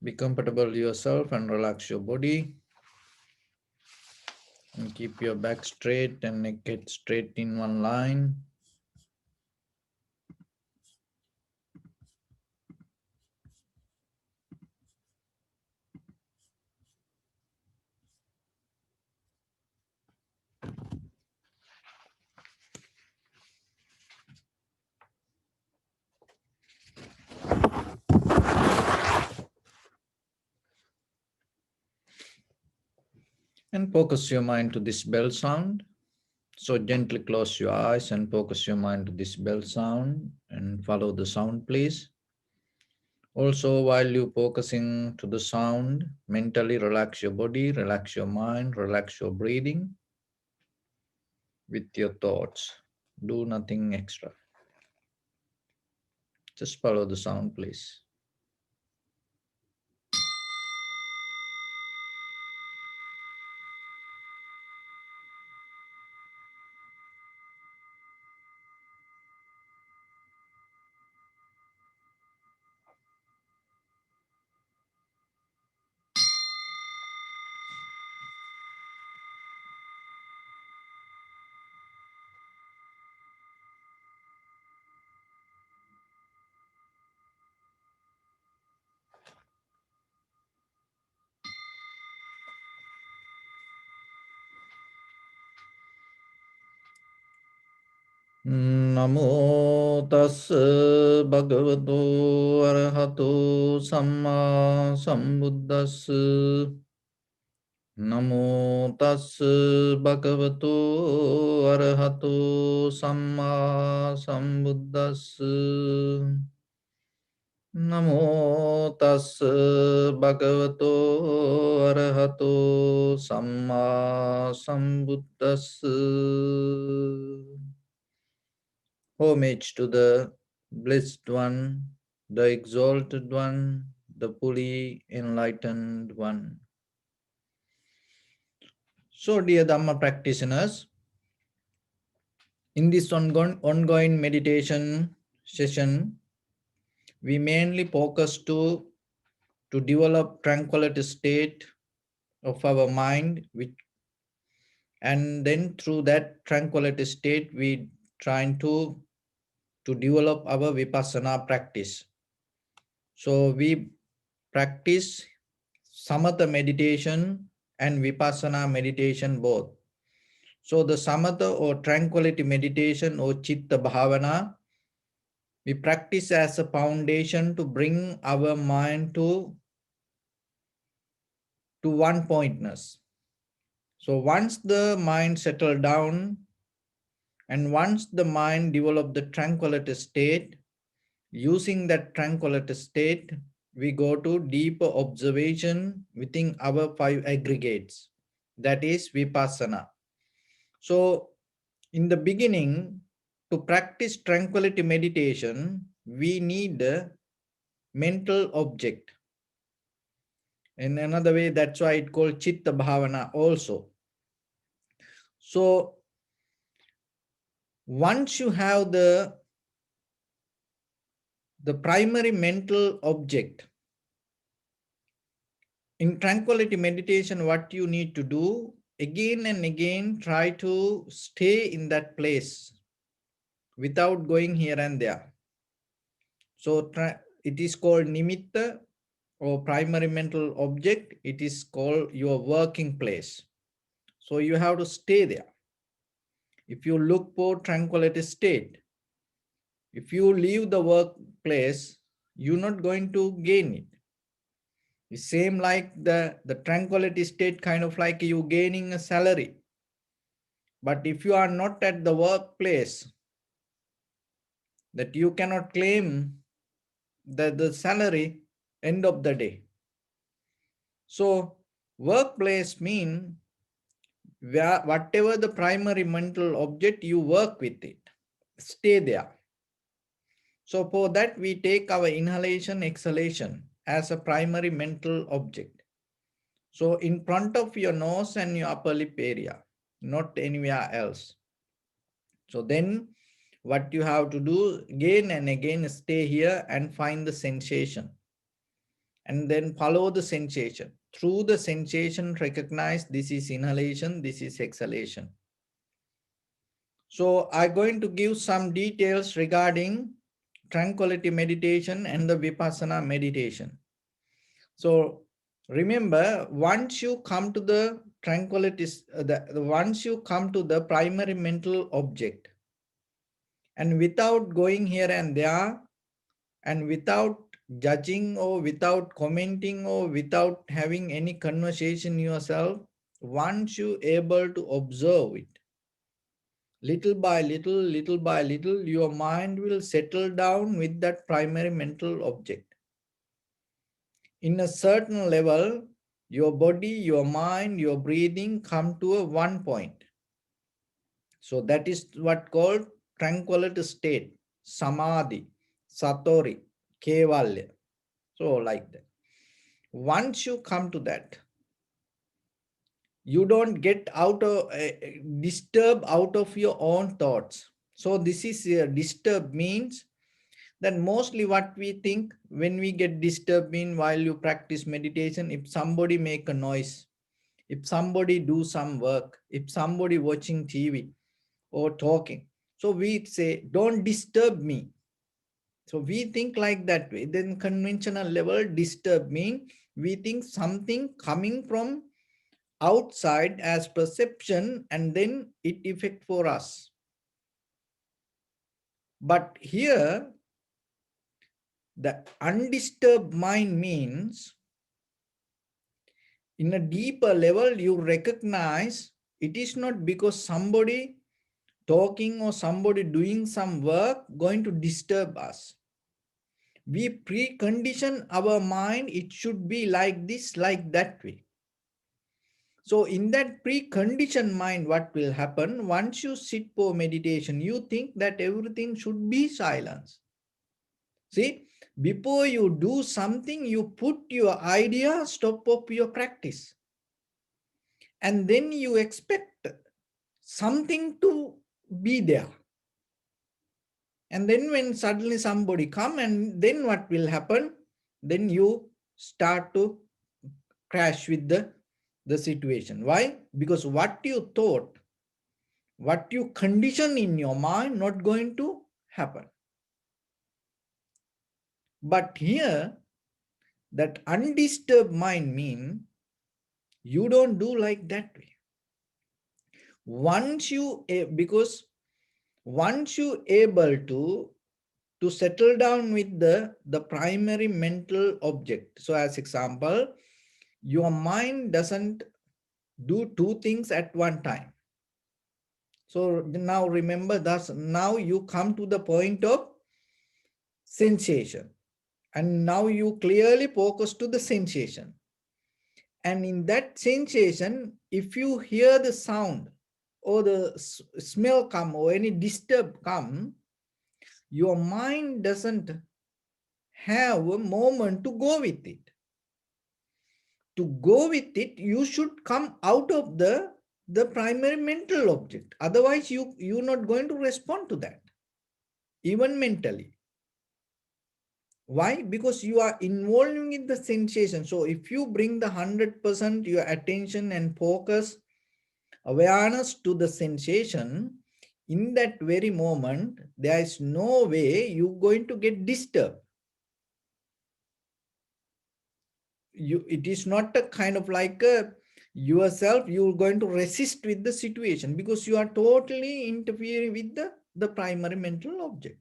Be comfortable yourself and relax your body. And keep your back straight and neck straight in one line. And focus your mind to this bell sound. So gently close your eyes and focus your mind to this bell sound and follow the sound, please. Also, while you focusing to the sound, mentally relax your body, relax your mind, relax your breathing with your thoughts. Do nothing extra. Just follow the sound, please. Namo tassa bhagavato arahato samma sambuddhassa. Namo tassa bhagavato arahato samma sambuddhassa. Namo tassa bhagavato arahato samma sambuddhassa. Homage to the blessed one, the exalted one, the fully enlightened one. So, dear Dhamma practitioners, in this ongoing meditation session, we mainly focus to develop tranquility state of our mind, and then through that tranquility state, we trying to develop our vipassana practice. So we practice samatha meditation and vipassana meditation both. So the samatha or tranquility meditation or chitta bhavana, we practice as a foundation to bring our mind to one pointness. So once the mind settle down and once the mind develop the tranquility state, using that tranquility state, we go to deeper observation within our five aggregates. That is vipassana. So in the beginning, to practice tranquility meditation, we need a mental object. In another way, that's why it's called chitta bhavana also. So once you have the primary mental object, in tranquility meditation, what you need to do, again and again, try to stay in that place without going here and there. So it is called nimitta or primary mental object. It is called your working place. So you have to stay there. If you look for tranquility state, if you leave the workplace, you're not going to gain it. The same like the tranquility state, kind of like you gaining a salary. But if you are not at the workplace, that you cannot claim the salary end of the day. So workplace mean whatever the primary mental object, you work with it, stay there. So for that, we take our inhalation, exhalation as a primary mental object. So in front of your nose and your upper lip area, not anywhere else. So then what you have to do, again and again, stay here and find the sensation. and then follow the sensation. Through the sensation, recognize this is inhalation, this is exhalation. So I'm going to give some details regarding tranquility meditation and the Vipassana meditation. So remember, once you come to the tranquility, once you come to the primary mental object, and without going here and there, and without judging or without commenting or without having any conversation yourself, once you able to observe it, little by little, your mind will settle down with that primary mental object. In a certain level, your body, your mind, your breathing come to a one point. So that is what called tranquility state, samadhi, satori, kevalya. So like that. Once you come to that, you don't get out of disturb out of your own thoughts. So this is disturb means that mostly what we think when we get disturbed mean while you practice meditation, if somebody make a noise, if somebody do some work, if somebody watching TV or talking, so we say don't disturb me. So we think like that way. Then conventional level, disturb mean we think something coming from outside as perception and then it effect for us. But here the undisturbed mind means in a deeper level you recognize it is not because somebody talking or somebody doing some work going to disturb us. We precondition our mind, it should be like this, like that way. So in that preconditioned mind, what will happen? Once you sit for meditation, you think that everything should be silence. See, before you do something, you put your idea, stop of your practice. And then you expect something to be there. And then when suddenly somebody come, and then what will happen? Then you start to crash with the situation. Why? Because what you thought, what you condition in your mind, not going to happen. But here, that undisturbed mind mean you don't do like that way. Once you, because once you able to settle down with the primary mental object. So as example, your mind doesn't do two things at one time. So now remember that now you come to the point of sensation. And now you clearly focus to the sensation. And in that sensation, if you hear the sound or the smell come or any disturb come, your mind doesn't have a moment to go with it. To go with it, you should come out of the primary mental object. Otherwise, you're not going to respond to that, even mentally. Why? Because you are involving in the sensation. So if you bring the 100% your attention and focus, awareness to the sensation, in that very moment, there is no way you're going to get disturbed. It is not a kind of like yourself, you're going to resist with the situation because you are totally interfering with the primary mental object.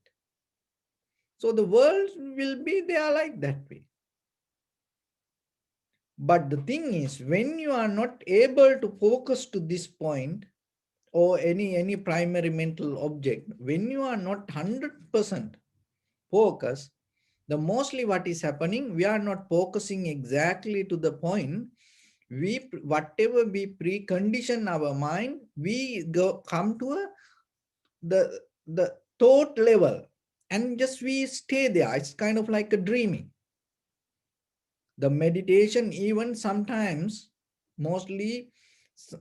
So the world will be there like that way. But the thing is, when you are not able to focus to this point or any primary mental object, when you are not 100% focused, the mostly what is happening, we are not focusing exactly to the point. Whatever we precondition our mind, we come to the thought level and just we stay there. It's kind of like a dreaming. The meditation, even sometimes, mostly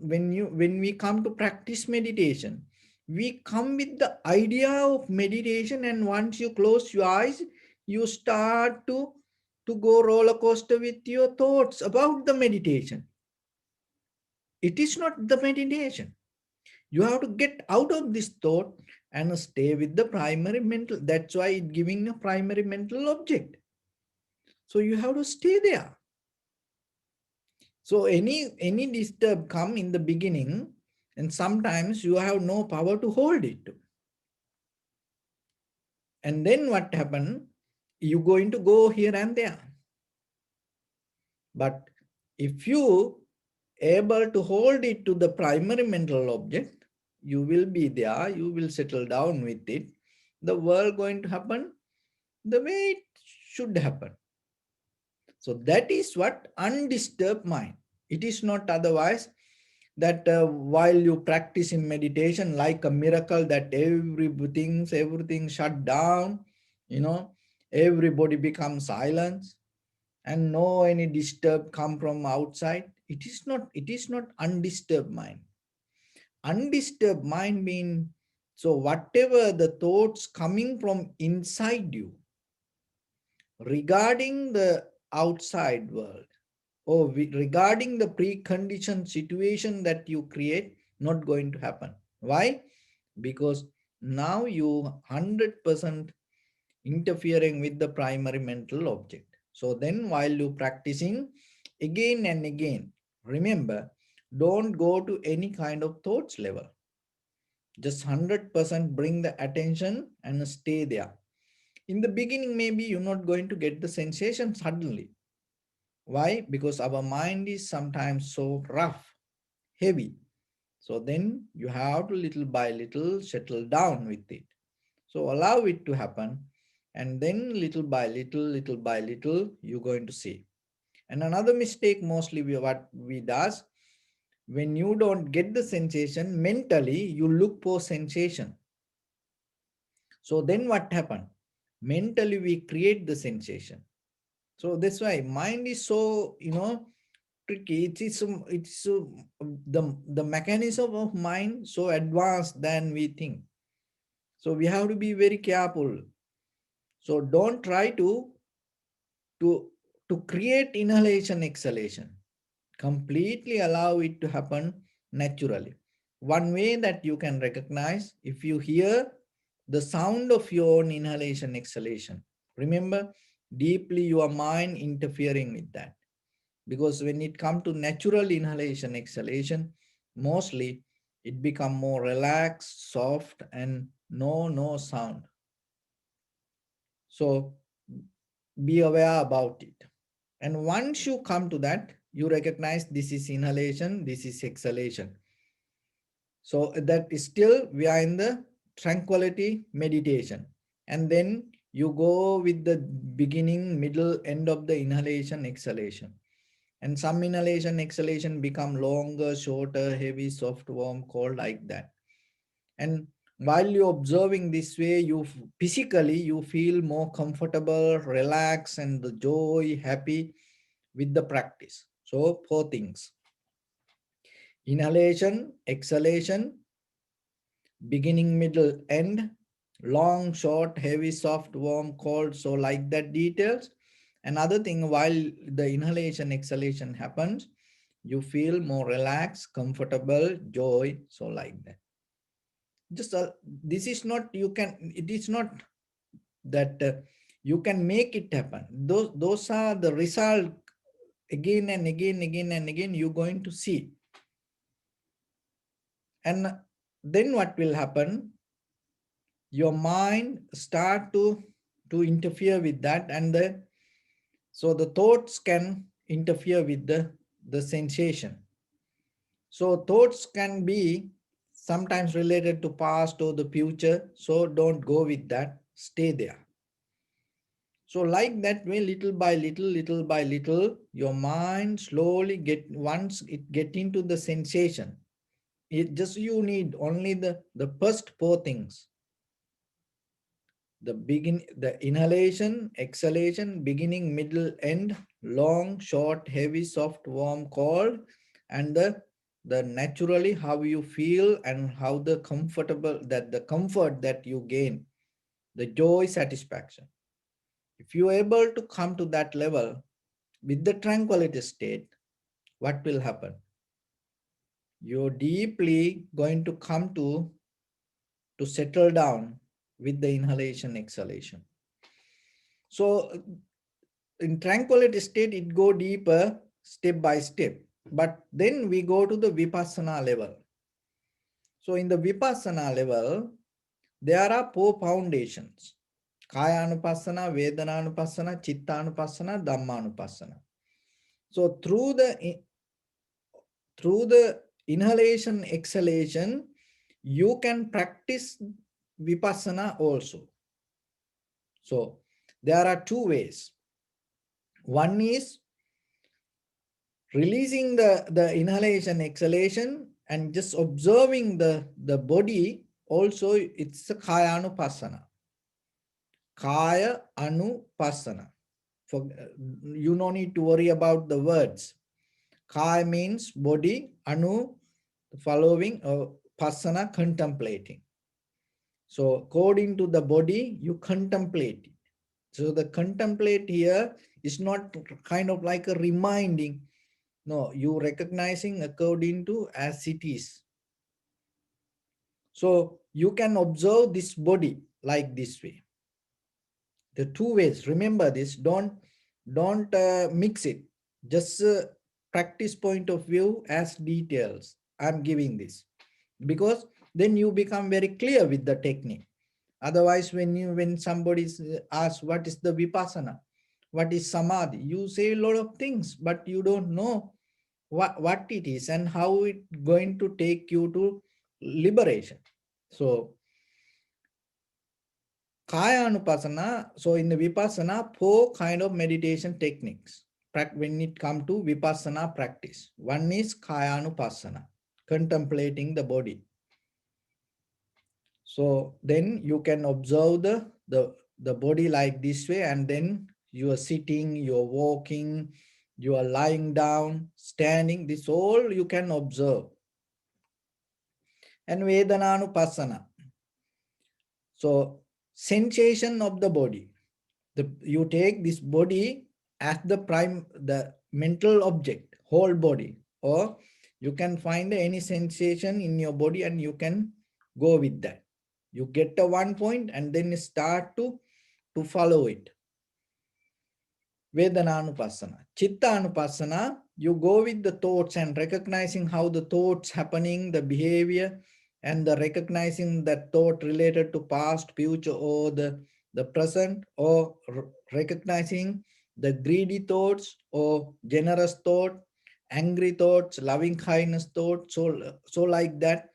when we come to practice meditation, we come with the idea of meditation, and once you close your eyes, you start to to go roller coaster with your thoughts about the meditation. It is not the meditation. You have to get out of this thought and stay with the primary mental. That's why it's giving a primary mental object. So you have to stay there. So any disturb come in the beginning, and sometimes you have no power to hold it. And then what happen? You're going to go here and there. But if you able to hold it to the primary mental object, you will be there, you will settle down with it. The world going to happen the way it should happen. So that is what undisturbed mind. It is not otherwise that while you practice in meditation like a miracle that everything shut down, everybody becomes silent and no any disturb come from outside. It is not undisturbed mind. Undisturbed mind means, so whatever the thoughts coming from inside you regarding the outside world or regarding the preconditioned situation that you create, not going to happen. Why? Because now you 100% interfering with the primary mental object. So then while you practicing again and again, remember, don't go to any kind of thoughts level. Just 100% bring the attention and stay there. In the beginning, maybe you're not going to get the sensation suddenly. Why? Because our mind is sometimes so rough, heavy. So then you have to little by little settle down with it. So allow it to happen. And then little by little, you're going to see. And another mistake mostly what we does, when you don't get the sensation, mentally you look for sensation. So then what happened? Mentally we create the sensation. So that's why mind is so, tricky. The mechanism of mind so advanced than we think. So we have to be very careful. So don't try to to create inhalation exhalation. Completely allow it to happen naturally. One way that you can recognize, if you hear the sound of your own inhalation exhalation, remember, deeply your mind interfering with that. Because when it comes to natural inhalation exhalation, mostly it become more relaxed, soft, and no sound. So be aware about it. And once you come to that, you recognize this is inhalation, this is exhalation. So that is still we are in the tranquility meditation. And then you go with the beginning, middle, end of the inhalation, exhalation. And some inhalation, exhalation become longer, shorter, heavy, soft, warm, cold, like that. And while you're observing this way, you physically, you feel more comfortable, relaxed, and the joy, happy with the practice. So 4 things: inhalation, exhalation, beginning, middle, end, long, short, heavy, soft, warm, cold. So like that details. Another thing, while the inhalation, exhalation happens, you feel more relaxed, comfortable, joy. So like that. Just this is not, it is not that you can make it happen. Those are the result. Again and again, you're going to see. And then what will happen? Your mind start to interfere with that, and so the thoughts can interfere with the sensation. So thoughts can be sometimes related to past or the future. So don't go with that. Stay there. So like that way, little by little, your mind slowly once it get into the sensation, it just, you need only the first 4 things: the inhalation, exhalation, beginning, middle, end, long, short, heavy, soft, warm, cold, and the naturally how you feel and how the comfort that you gain, the joy, satisfaction. If you are able to come to that level with the tranquility state, what will happen? You're deeply going to come to settle down with the inhalation, exhalation. So in tranquility state, it go deeper step by step. But then we go to the Vipassana level. So in the Vipassana level, there are four foundations. Kaya-anupassana, Vedana-anupassana, Chitta-anupassana, Dhamma-anupassana. So through the inhalation, exhalation, you can practice Vipassana also. So there are two ways. One is releasing the inhalation, exhalation, and just observing the body. Also, it's a Kaya Anupassana. Kaya Anupassana. You no need to worry about the words. Kaya means body, anu, following, pasana, contemplating. So according to the body, you contemplate it. So the contemplate here is not kind of like a reminding. No, you recognizing according to as it is. So you can observe this body like this way. The two ways, remember this, don't mix it. Just practice point of view as details. I'm giving this because then you become very clear with the technique. Otherwise, when somebody asks what is the Vipassana, what is Samadhi, you say a lot of things, but you don't know what it is and how it going to take you to liberation. So Kaya Anupassana, so in the Vipassana, four kind of meditation techniques when it comes to Vipassana practice. One is Kaya Anupassana, contemplating the body. So then you can observe the body like this way, and then you are sitting, you are walking, you are lying down, standing, this all you can observe. And Vedana Anupassana. So sensation of the body. You take this body as the mental object, whole body, or you can find any sensation in your body and you can go with that. You get to one point and then start to follow it. Vedananupassana. Chittanupassana, you go with the thoughts and recognizing how the thoughts happening, the behavior, and the recognizing that thought related to past, future, or the present, or recognizing the greedy thoughts or generous thought, angry thoughts, loving kindness thoughts, so like that,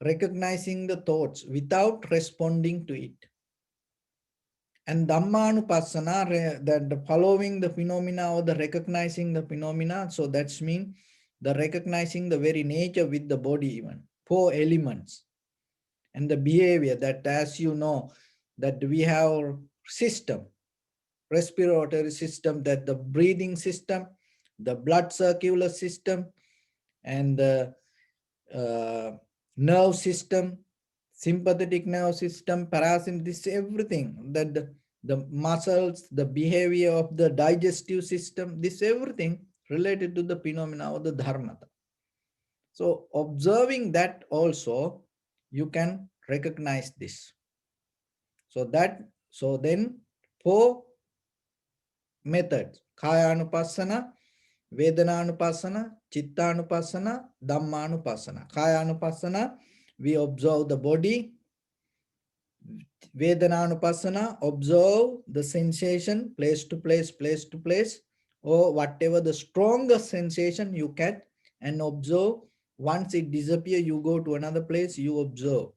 recognizing the thoughts without responding to it. And Dhammanupassana, that following the phenomena or the recognizing the phenomena. So that's mean the recognizing the very nature with the body even. Four elements. And the behavior that, as you know, that we have system, respiratory system, that the breathing system, the blood circular system, and the nerve system, sympathetic nerve system, parasympathetic, this everything, that the muscles, the behavior of the digestive system, this everything related to the phenomena of the dharma. So observing that also, you can recognize this. So then four methods: Kaya Anupassana, Vedananupassana, Chittanupassana, Dhammanupassana. Kaya Anupassana, we observe the body. Vedananupassana, observe the sensation place to place, or whatever the strongest sensation you can, and observe. Once it disappears, you go to another place, you observe.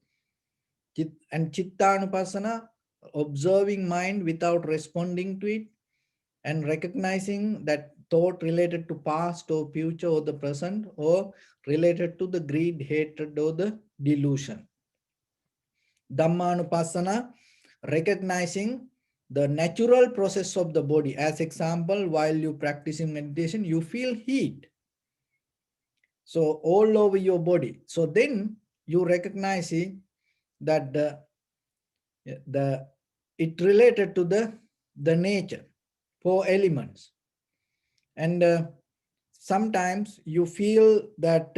And Chittanupassana, observing mind without responding to it, and recognizing that thought related to past or future or the present, or related to the greed, hatred, or the delusion. Dhammanupassana, recognizing the natural process of the body. As example, while you practicing meditation, you feel heat. So all over your body. So then you recognize it, that it related to the the nature, 4 elements. And sometimes you feel that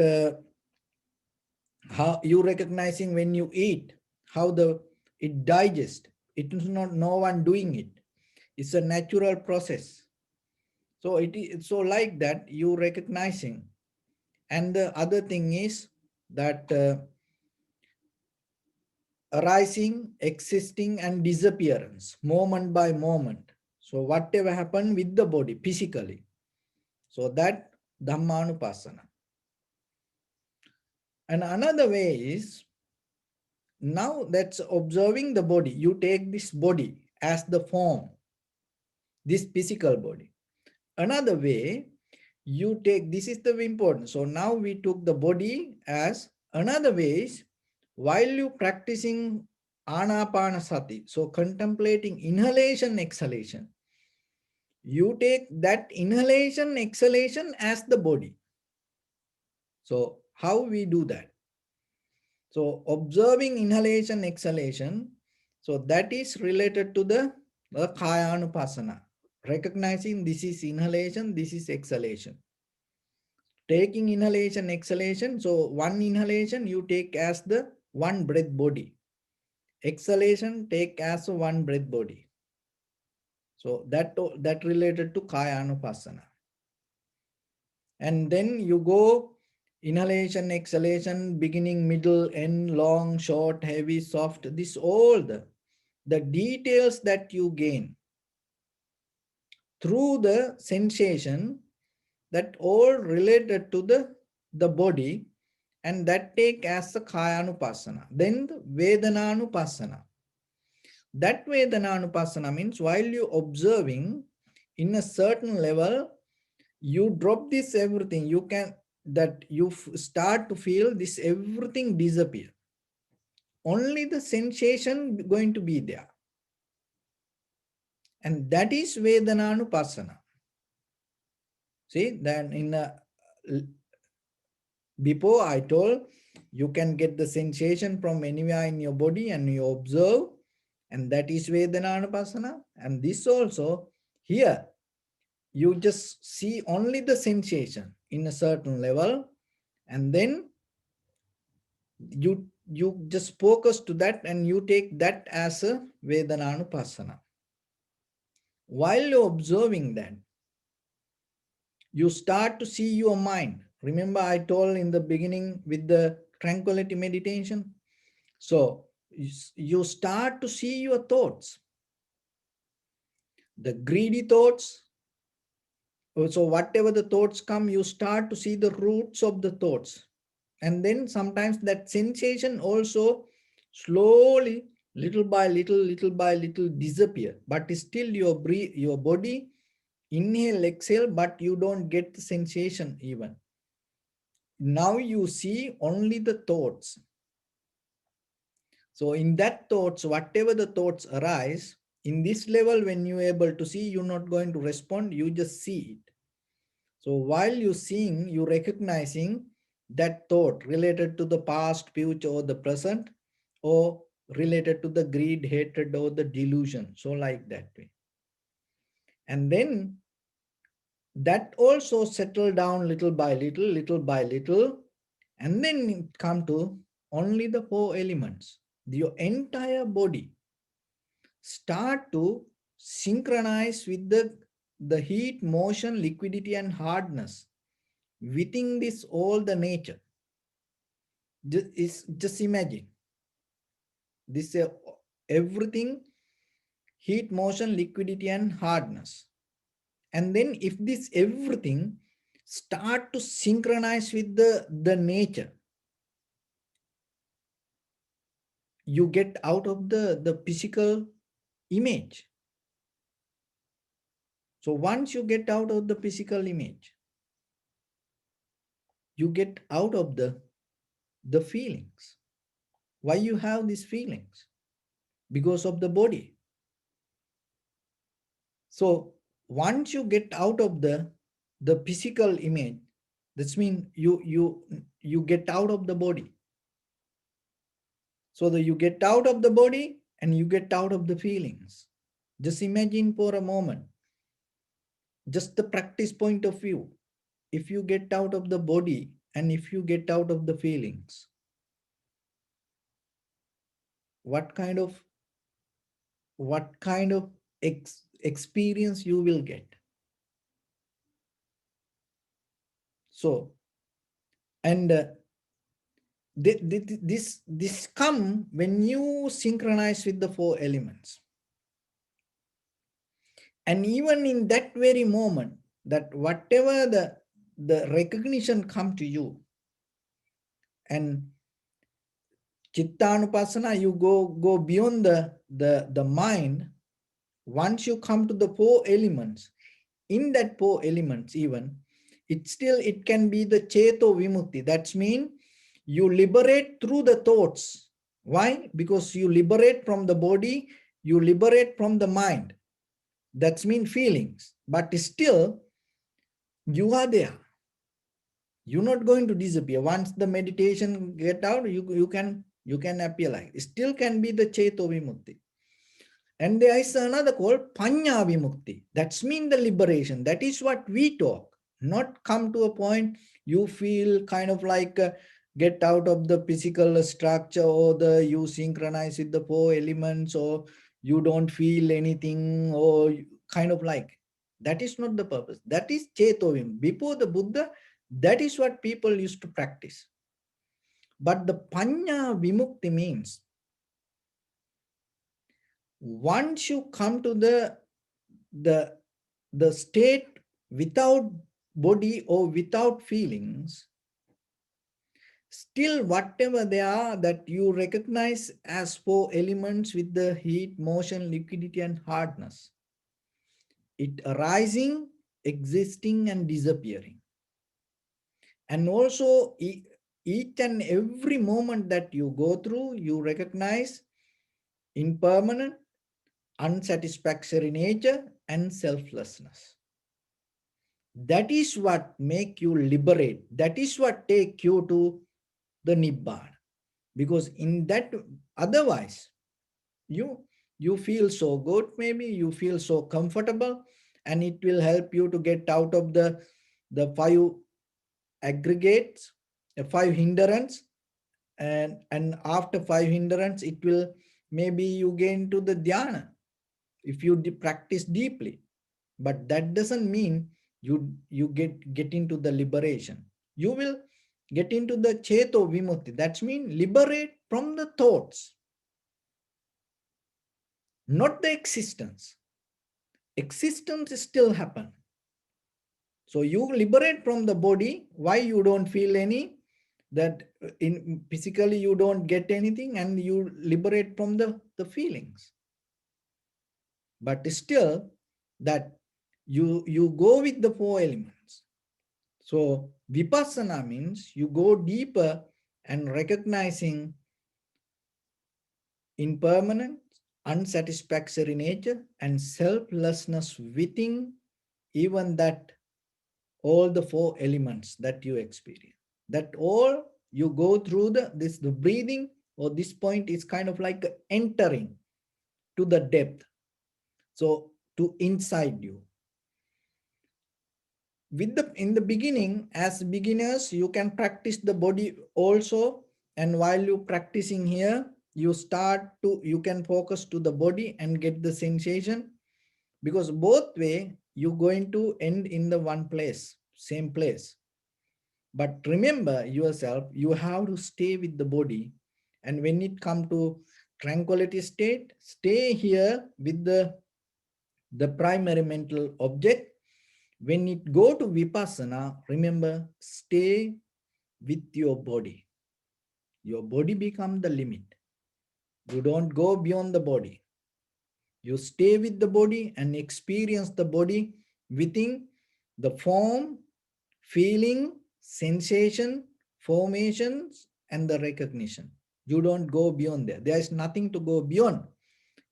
how you recognizing when you eat, how it digests. It is not no one doing it. It's a natural process. So it is so like that you recognizing. And the other thing is that arising, existing, and disappearance, moment by moment. So whatever happened with the body physically. So that Dhammanupassana. And another way is, now that's observing the body. You take this body as the form, this physical body. Another way, you take, this is the important. So now we took the body as another way is, while you practicing anapanasati, so contemplating inhalation, exhalation, you take that inhalation, exhalation as the body. So how we do that? So observing inhalation, exhalation, so that is related to the Kayanupasana. Recognizing this is inhalation, this is exhalation. Taking inhalation, exhalation. So one inhalation you take as the one breath body. Exhalation take as one breath body. So that related to Kayanupasana. And then you go inhalation, exhalation, beginning, middle, end, long, short, heavy, soft. This all the details that you gain through the sensation, that all related to the body, and that take as the Kayanupasana. Then the Vedananupasana. That Vedananupasana means while you observing in a certain level, you drop this everything, you can, that you start to feel this everything disappear. Only the sensation going to be there. And that is Vedananupasana. See, then in a, before I told, you can get the sensation from anywhere in your body and you observe, and that is Vedananupasana. And this also, here, you just see only the sensation in a certain level, and then you just focus to that and you take that as a Vedananupasana. While you're observing that, you start to see your mind. Remember I told in the beginning with the tranquility meditation. So you start to see your thoughts, the greedy thoughts. So whatever the thoughts come, you start to see the roots of the thoughts. And then sometimes that sensation also slowly, little by little disappear. But still your body inhale, exhale, but you don't get the sensation even. Now you see only the thoughts. So in that thoughts, whatever the thoughts arise, in this level, when you're able to see, you're not going to respond, you just see it. So while you're seeing, you're recognizing that thought related to the past, future, or the present, or related to the greed, hatred, or the delusion. So like that way. And then that also settle down little by little, and then come to only the 4 elements. Your entire body start to synchronize with the heat, motion, liquidity, and hardness within this all the nature. Just imagine this everything, heat, motion, liquidity, and hardness. And then if this everything start to synchronize with the nature, you get out of the physical image. So once you get out of the physical image, you get out of the feelings. Why you have these feelings? Because of the body. So once you get out of the physical image, that means you get out of the body. So that you get out of the body and you get out of the feelings. Just imagine for a moment, just the practice point of view. If you get out of the body and if you get out of the feelings, what kind of experience you will get. So, and this come when you synchronize with the four elements. And even in that very moment, that whatever the recognition come to you, and Chittanupasana, you go beyond the mind. Once you come to the four elements, in that four elements even, it can be the Cheto Vimukti. That's mean you liberate through the thoughts. Why? Because you liberate from the body, you liberate from the mind. That's mean feelings. But still, you are there. You're not going to disappear. Once the meditation get out, you can appear like. It still can be the Cheto Vimukti. And there is another called Panya Vimukti. That's mean the liberation. That is what we talk. Not come to a point you feel kind of like get out of the physical structure, or you synchronize with the four elements, or you don't feel anything, or kind of like. That is not the purpose. That is Chetovim. Before the Buddha, that is what people used to practice. But the Panya Vimukti means once you come to the state without body or without feelings, still whatever they are that you recognize as four elements with the heat, motion, liquidity, and hardness, it arising, existing, and disappearing. And also each and every moment that you go through, you recognize impermanent, unsatisfactory nature, and selflessness. That is what make you liberate. That is what take you to the Nibbana. Because in that, otherwise, you feel so good, maybe you feel so comfortable, and it will help you to get out of the five aggregates, five hindrance, and after five hindrance, it will maybe you gain to the dhyana if you practice deeply. But that doesn't mean you get into the liberation. You will get into the Cheto Vimukti. That's mean liberate from the thoughts, not the existence. Existence still happen. So you liberate from the body. Why you don't feel any? That in physically you don't get anything, and you liberate from the feelings. But still that you go with the four elements. So vipassana means you go deeper and recognizing impermanent, unsatisfactory nature and selflessness within even that all the four elements that you experience. That all you go through the breathing, or this point is kind of like entering to the depth. So to inside you. In the beginning, as beginners, you can practice the body also, and while you practicing here, you can focus to the body and get the sensation, because both way you're going to end in the one place, same place. But remember yourself, you have to stay with the body, and when it come to tranquility state, stay here with the primary mental object. When it go to vipassana, remember, stay with your body. Your body become the limit. You don't go beyond the body. You stay with the body and experience the body within the form, feeling, sensation, formations, and the recognition. You don't go beyond there. There is nothing to go beyond.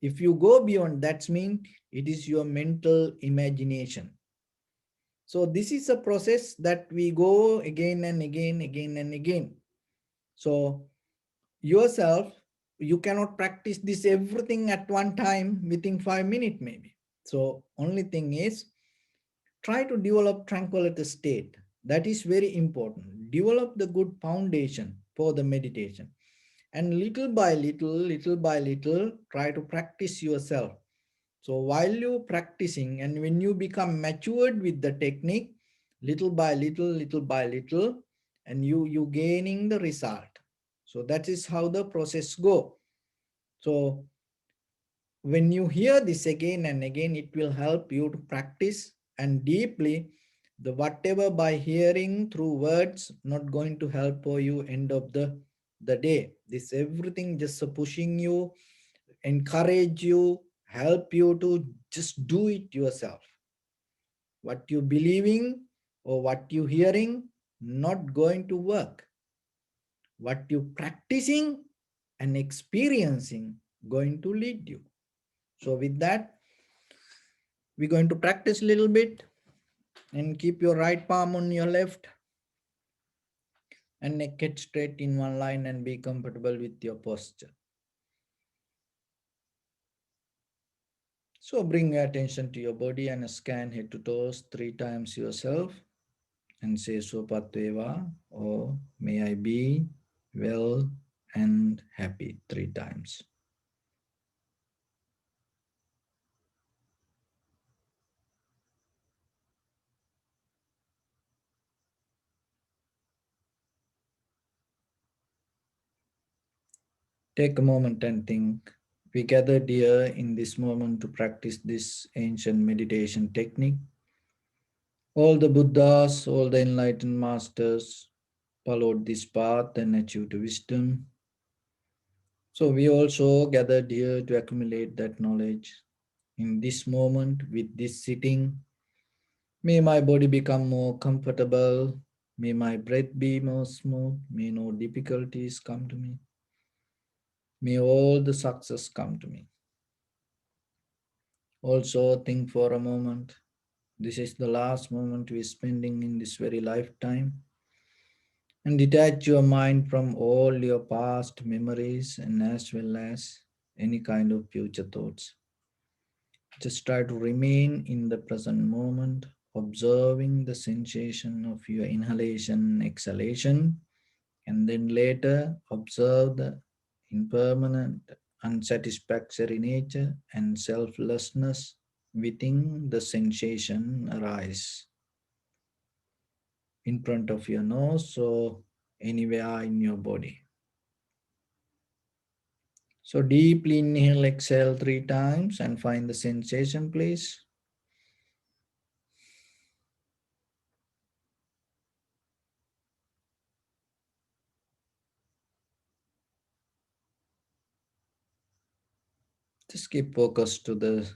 If you go beyond, that means it is your mental imagination. So this is a process that we go again and again. So yourself, you cannot practice this everything at one time within 5 minutes maybe. So only thing is, try to develop tranquility state. That is very important. Develop the good foundation for the meditation, and little by little, try to practice yourself. So while you practicing and when you become matured with the technique, little by little, and you gaining the result. So that is how the process go. So when you hear this again and again, it will help you to practice and deeply. The whatever by hearing through words not going to help for you end of the day. This everything just pushing you, encourage you, help you to just do it yourself. What you believing or what you hearing not going to work. What you practicing and experiencing going to lead you. So with that, we're going to practice a little bit and keep your right palm on your left and neck head straight in one line and be comfortable with your posture. So bring your attention to your body and scan head to toes 3 times yourself and say Sopatveva, or may I be well and happy 3 times. Take a moment and think. We gathered here in this moment to practice this ancient meditation technique. All the Buddhas, all the enlightened masters followed this path and achieved wisdom. So we also gathered here to accumulate that knowledge. In this moment, with this sitting, may my body become more comfortable. May my breath be more smooth. May no difficulties come to me. May all the success come to me. Also think for a moment. This is the last moment we're spending in this very lifetime. And detach your mind from all your past memories and as well as any kind of future thoughts. Just try to remain in the present moment, observing the sensation of your inhalation, exhalation, and then later observe the impermanent, unsatisfactory nature and selflessness within the sensation arise in front of your nose or anywhere in your body. So deeply inhale, exhale 3 times and find the sensation, please. Just keep focus to the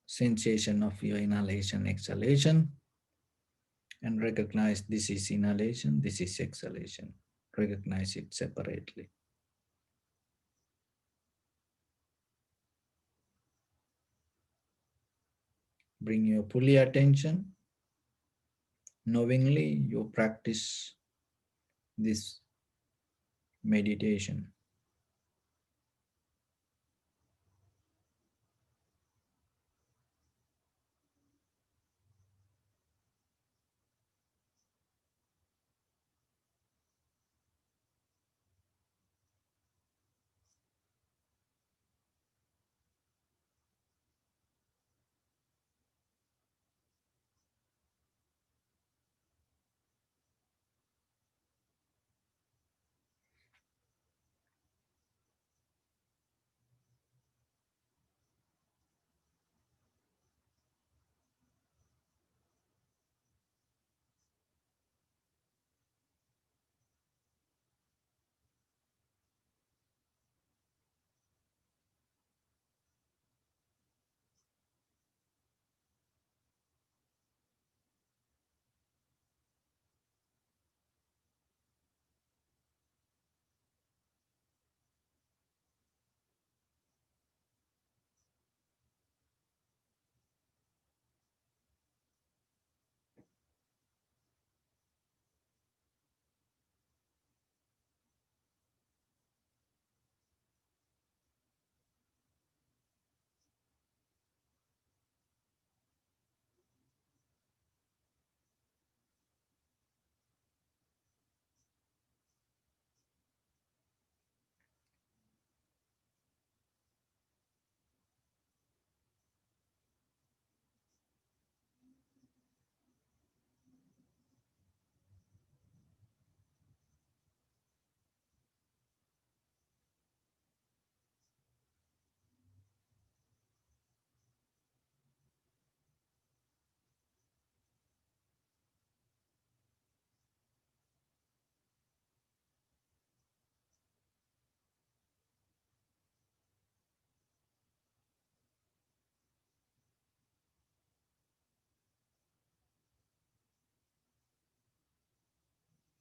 sensation of your inhalation, exhalation, and recognize this is inhalation, this is exhalation. Recognize it separately. Bring your fully attention. Knowingly, you practice this meditation.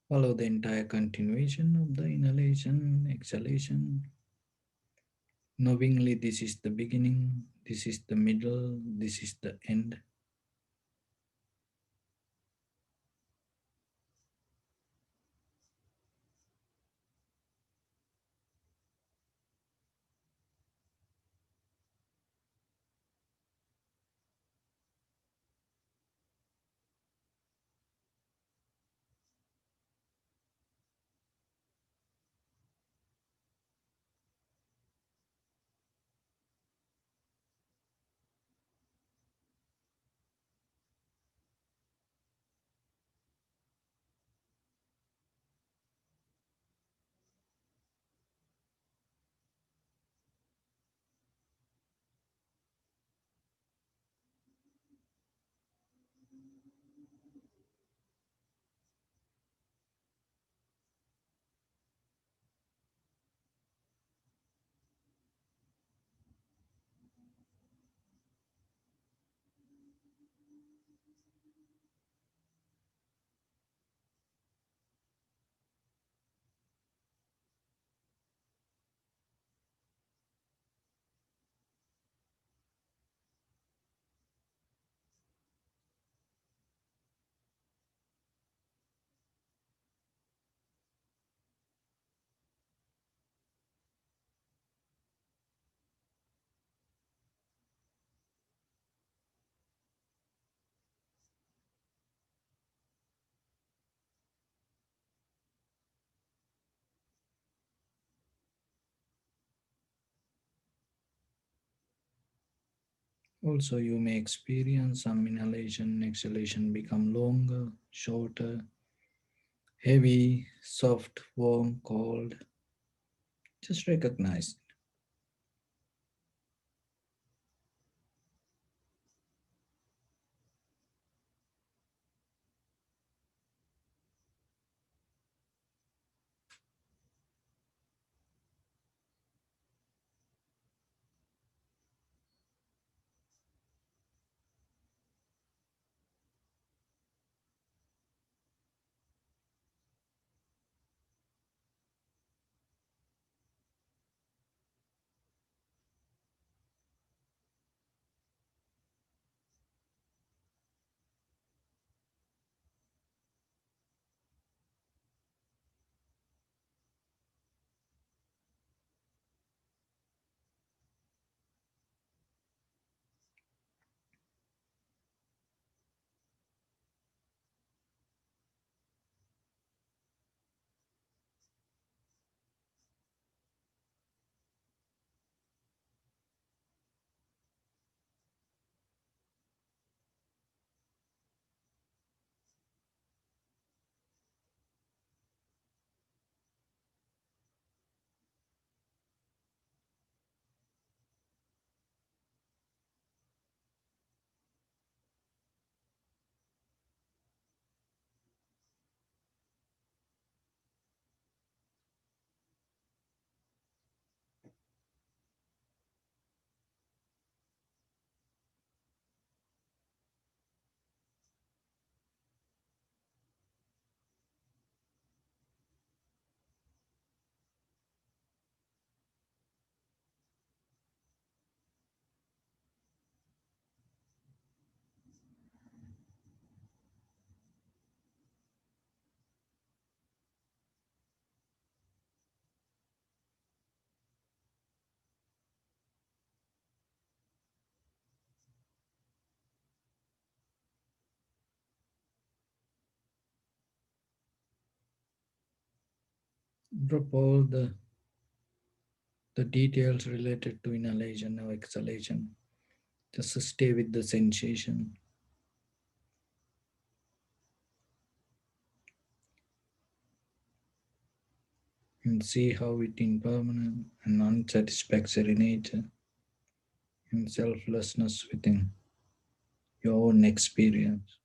Follow the entire continuation of the inhalation, exhalation, knowingly this is the beginning, this is the middle, this is the end. Also, you may experience some inhalation, exhalation become longer, shorter, heavy, soft, warm, cold. Just recognize. Drop all the details related to inhalation or exhalation. Just stay with the sensation and see how it impermanent and unsatisfactory nature and selflessness within your own experience.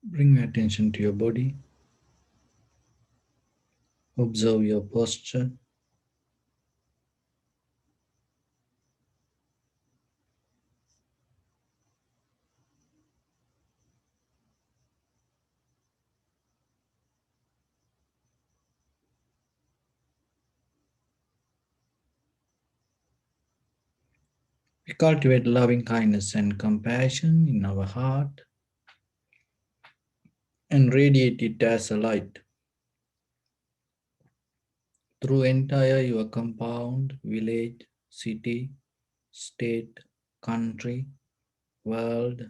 Bring your attention to your body. Observe your posture. We cultivate loving kindness and compassion in our heart and radiate it as a light through entire your compound, village, city, state, country, world,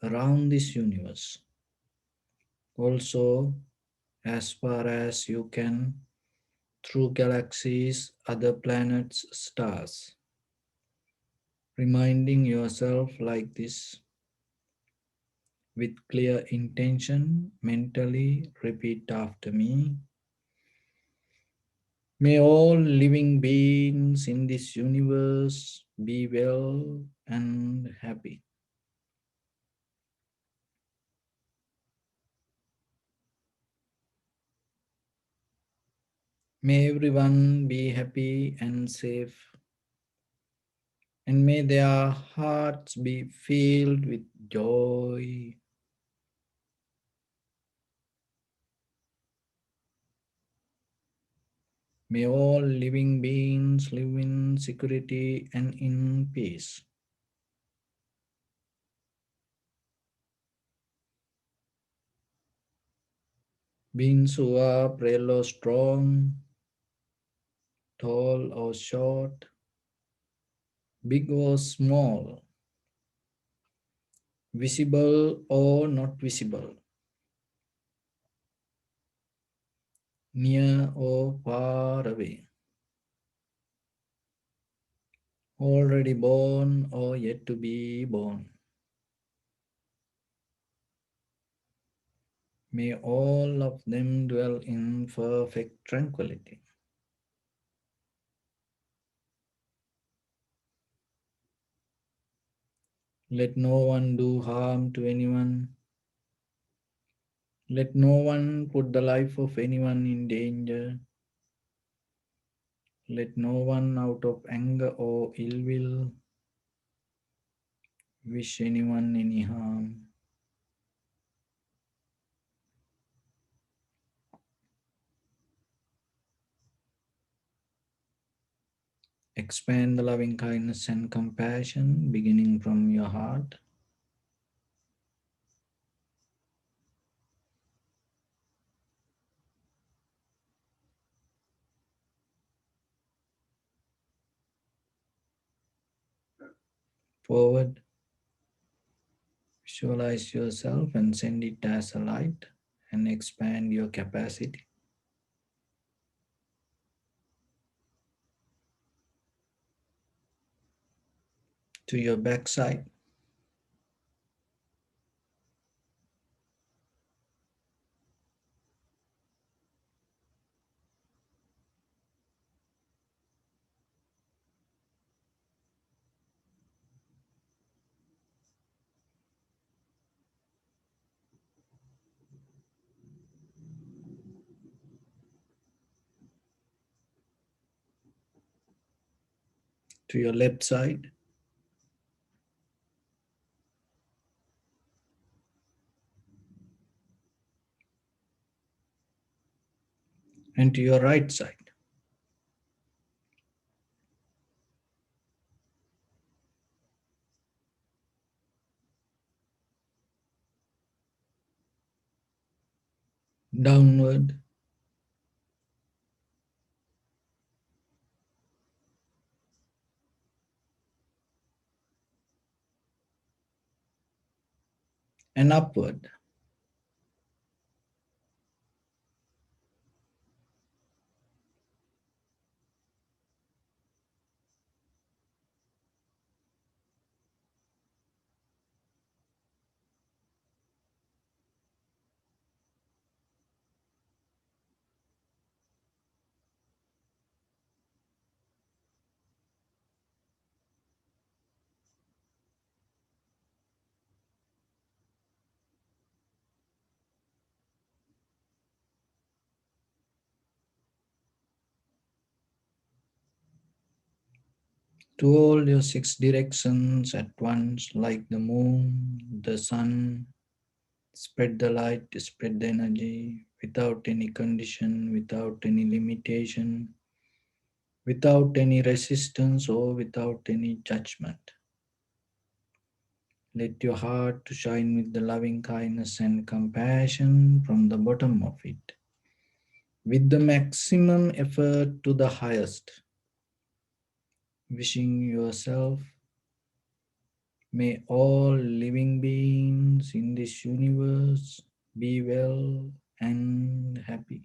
around this universe. Also, as far as you can, through galaxies, other planets, stars. Reminding yourself like this with clear intention, mentally repeat after me. May all living beings in this universe be well and happy. May everyone be happy and safe, and may their hearts be filled with joy. May all living beings live in security and in peace. Beings who are frail or strong, tall or short, big or small, visible or not visible, near or far away, already born or yet to be born. May all of them dwell in perfect tranquility. Let no one do harm to anyone. Let no one put the life of anyone in danger. Let no one out of anger or ill will wish anyone any harm. Expand the loving kindness and compassion beginning from your heart. Forward, visualize yourself and send it as a light and expand your capacity to your backside, to your left side, and to your right side. Downward, and upward. to all your 6 directions at once, like the moon, the sun. Spread the light, spread the energy without any condition, without any limitation, without any resistance or without any judgment. Let your heart to shine with the loving kindness and compassion from the bottom of it, with the maximum effort to the highest. Wishing yourself, may all living beings in this universe be well and happy.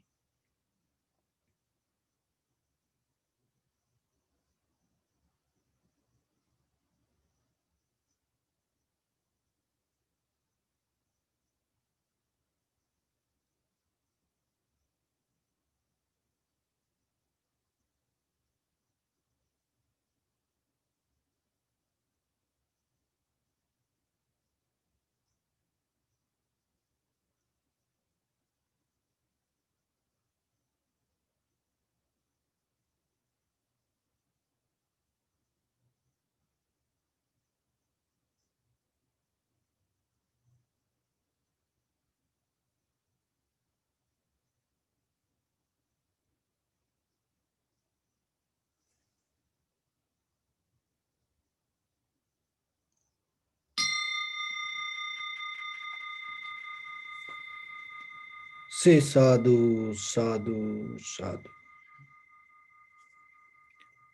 Say sadhu, sadhu, sadhu.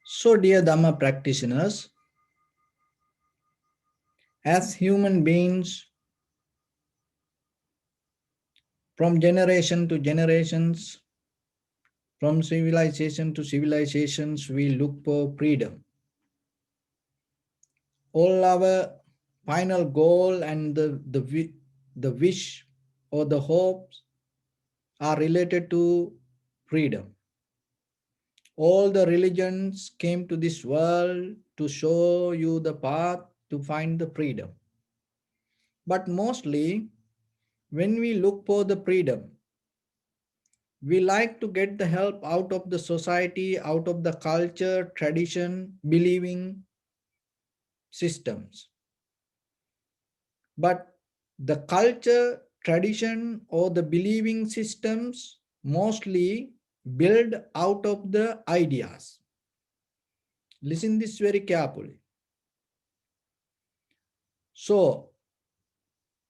So, dear Dhamma practitioners, as human beings, from generation to generations, from civilization to civilizations, we look for freedom. All our final goal and the wish or the hopes are related to freedom. All the religions came to this world to show you the path to find the freedom. But mostly, when we look for the freedom, we like to get the help out of the society, out of the culture, tradition, believing systems. But the culture, tradition, or the believing systems mostly build out of the ideas. Listen this very carefully. So,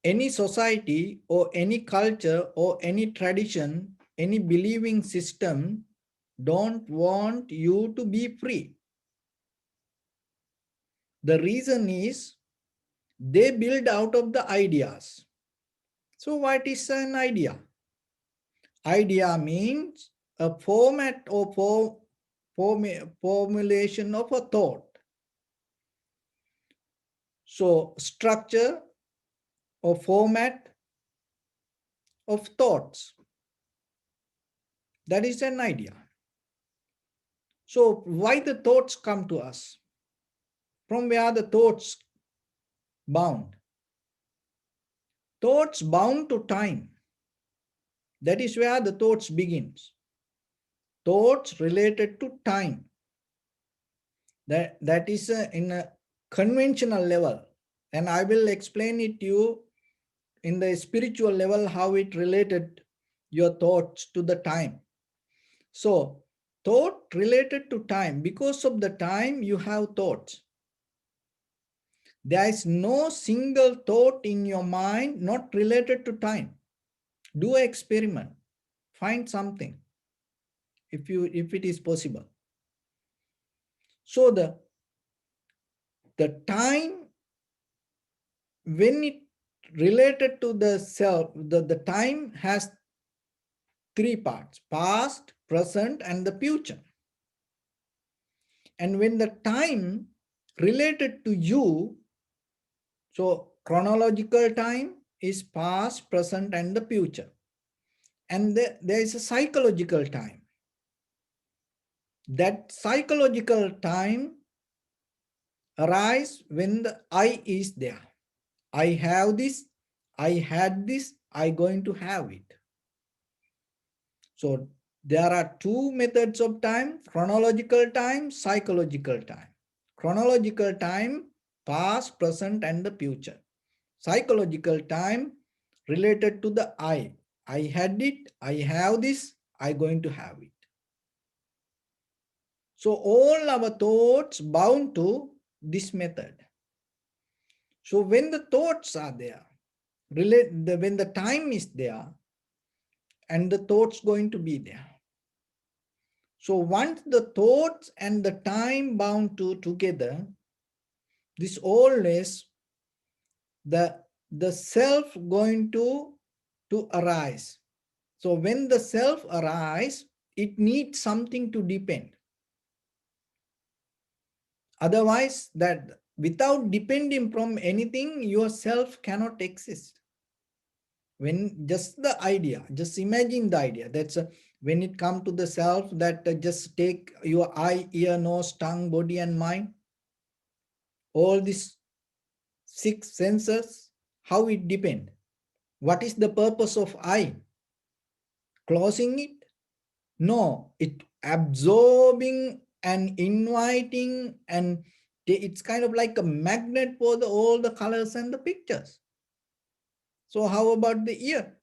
any society or any culture or any tradition, any believing system don't want you to be free. The reason is they build out of the ideas. So what is an idea? Idea means a format or formulation of a thought. So structure or format of thoughts. That is an idea. So why the thoughts come to us? From where the thoughts bound? Thoughts bound to time. That is where the thoughts begins. Thoughts related to time. That is in a conventional level. And I will explain it to you in the spiritual level how it related your thoughts to the time. So thought related to time. Because of the time you have thoughts. There is no single thought in your mind not related to time. Do an experiment. Find something if it is possible. So the time when it related to the self, the time has three parts: past, present, and the future. And when the time related to you, so chronological time is past, present, and the future. And there is a psychological time. That psychological time arises when the I is there. I have this, I had this, I going to have it. So there are two methods of time: chronological time, psychological time. Chronological time, past, present, and the future. Psychological time related to the I. I had it, I have this, I going to have it. So all our thoughts bound to this method. So when the thoughts are there, when the time is there, and the thoughts going to be there. So once the thoughts and the time bound to together, this always the self going to arise. So when the self arise, it needs something to depend. Otherwise, that without depending from anything, yourself cannot exist. When just the idea, just imagine the idea. That's when it comes to the self, that just take your eye, ear, nose, tongue, body, and mind. All these 6 senses, how it depend. What is the purpose of eye? Closing it? No, it absorbing and inviting, and it's kind of like a magnet for all the colors and the pictures. So how about the ear?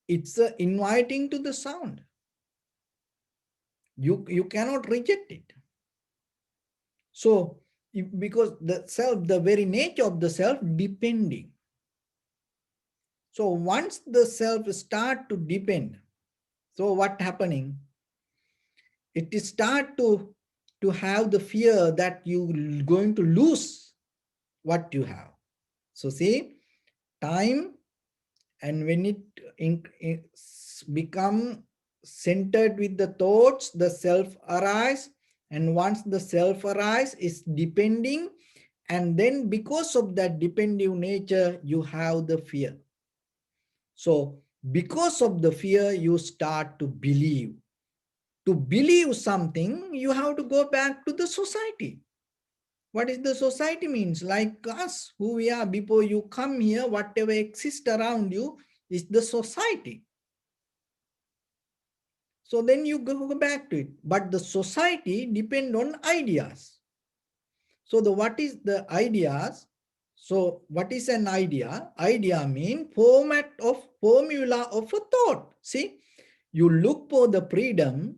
It's inviting to the sound. You cannot reject it. So because the self, the very nature of the self, depending. So once the self start to depend, so what happening? It is start to have the fear that you going to lose what you have. So see, time, and when it become centered with the thoughts, the self arise, and once the self arise is depending, and then because of that dependent nature, you have the fear. So because of the fear, you start to believe. To believe something, you have to go back to the society. What is the society means? Like us, who we are before you come here, whatever exists around you is the society. So then you go back to it. But the society depend on ideas. So what is the ideas? So what is an idea? Idea mean format of formula of a thought. See, you look for the freedom,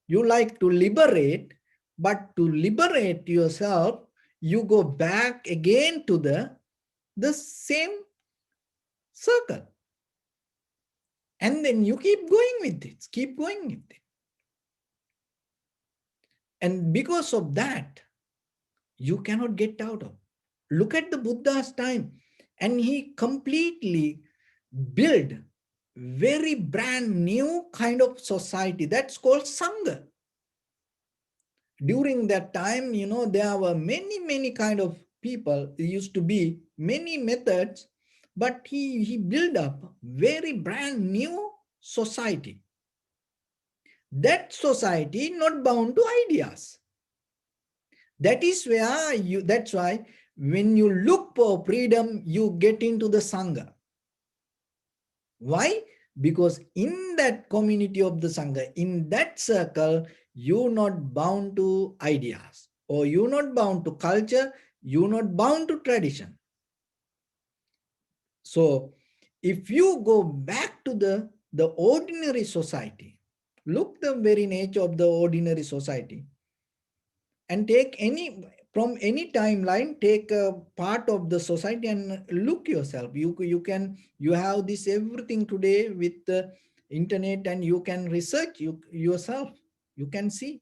you like to liberate, but to liberate yourself, you go back again to the same circle. And then you keep going with it, keep going with it. And because of that, you cannot get out of. Look at the Buddha's time, and he completely built very brand new kind of society that's called Sangha. During that time, there were many kind of people. There used to be many methods, but he built up very brand new society. That society not bound to ideas. That is where that's why when you look for freedom, you get into the Sangha. Why? Because in that community of the Sangha, in that circle, you're not bound to ideas, or you're not bound to culture, you're not bound to tradition. So if you go back to the ordinary society, look the very nature of the ordinary society, and take from any timeline, take a part of the society and look yourself. You have this everything today with the internet, and you can research yourself. You can see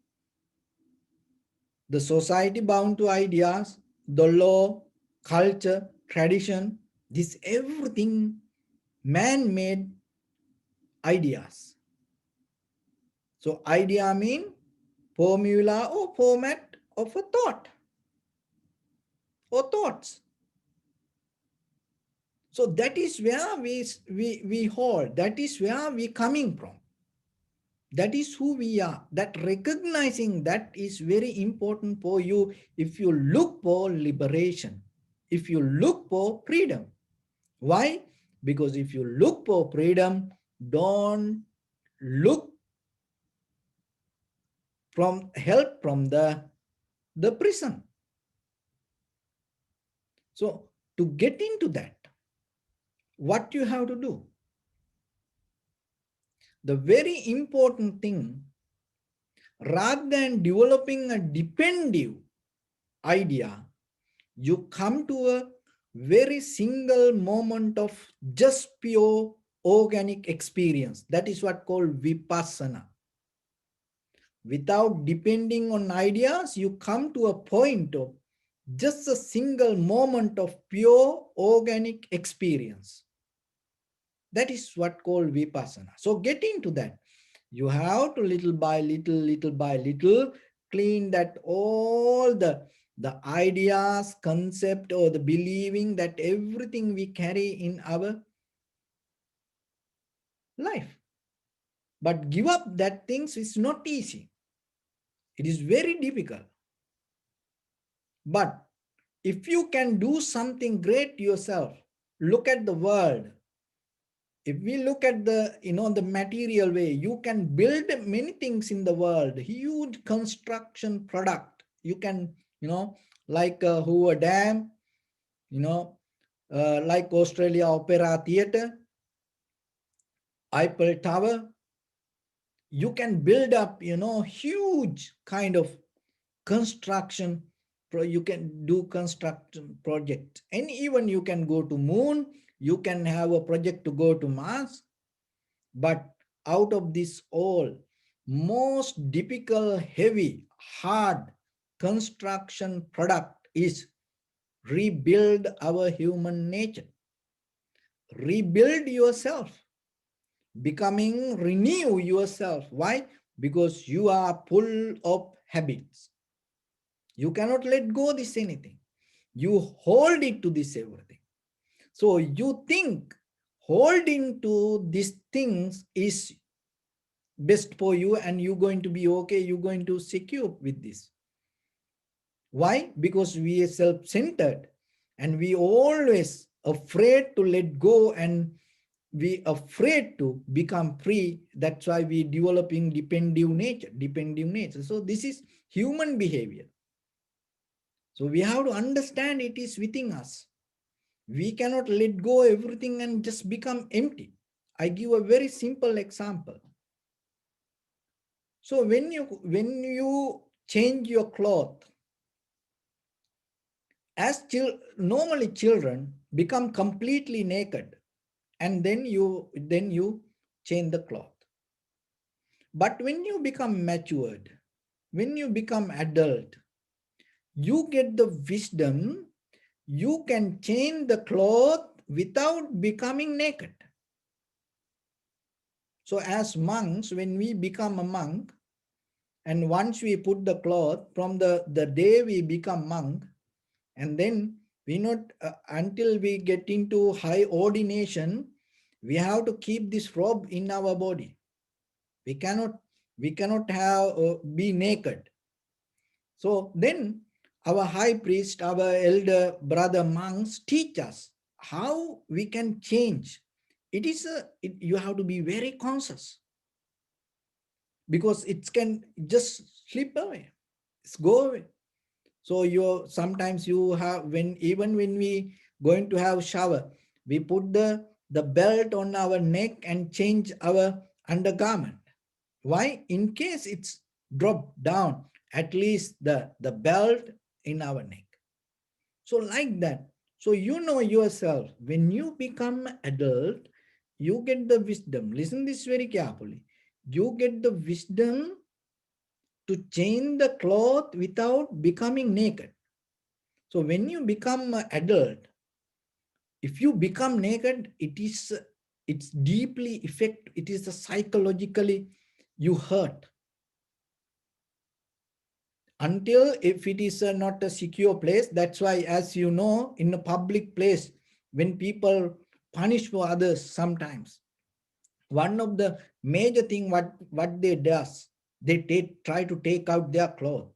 the society bound to ideas, the law, culture, tradition, this everything man-made ideas. So idea mean formula or format of a thought or thoughts. So that is where we hold. That is where we coming from. That is who we are. That recognizing that is very important for you if you look for liberation, if you look for freedom. Why? Because if you look for freedom, don't look from help from the prison. So to get into that, what you have to do? The very important thing, rather than developing a dependent idea, you come to a very single moment of just pure organic experience. That is what called vipassana. Without depending on ideas, you come to a point of just a single moment of pure organic experience. That is what called vipassana. So get into that. You have to little by little, clean that all the ideas, concept, or the believing that everything we carry in our life. But give up that things is not easy. It is very difficult. But if you can do something great yourself, look at the world. If we look at the material way, you can build many things in the world, huge construction product. You can, like Hoover Dam, like Australia Opera Theatre, Eiffel Tower. You can build up, huge kind of construction. You can do construction project, and even you can go to moon. You can have a project to go to Mars. But out of this all, most difficult, heavy, hard construction product is rebuild our human nature. Rebuild yourself, becoming, renew yourself. Why? Because you are full of habits. You cannot let go this anything. You hold it to this everything. So you think holding to these things is best for you and you're going to be okay, you're going to secure with this. Why? Because we are self-centered and we always afraid to let go and we afraid to become free. That's why we developing dependent nature. So this is human behavior. So we have to understand it is within us. We cannot let go everything and just become empty. I give a very simple example. So when you change your cloth, as normally children become completely naked, and then you change the cloth. But when you become matured, when you become adult, you get the wisdom. You can change the cloth without becoming naked. So as monks, when we become a monk, and once we put the cloth, from the day we become monk, and then we not until we get into high ordination, we have to keep this robe in our body. We cannot have be naked. So then our high priest, our elder brother monks teach us how we can change. You have to be very conscious, because it can just slip away, it's go away. So sometimes you have, even when we going to have shower, we put the belt on our neck and change our undergarment. Why? In case it's dropped down, at least the belt in our neck. So like that. So you know yourself, when you become adult, you get the wisdom. Listen this very carefully. You get the wisdom to change the cloth without becoming naked. So when you become an adult, if you become naked, it's deeply effect. It is psychologically you hurt. Until if it is not a secure place. That's why, as you know, in a public place, when people punish for others, sometimes one of the major thing what they does, they try to take out their clothes.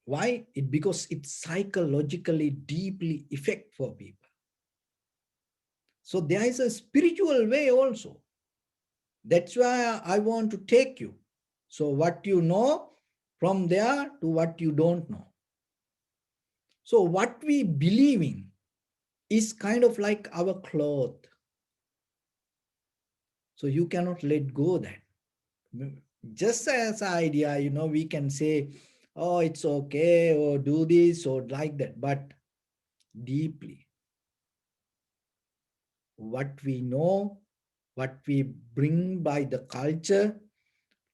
Why? Because it's psychologically deeply effect for people. So there is a spiritual way also. That's why I want to take you. So what you know, from there to what you don't know. So what we believe in is kind of like our cloth. So you cannot let go that. Just as an idea, we can say, oh, it's okay, or do this, or like that. But deeply, what we know, what we bring by the culture,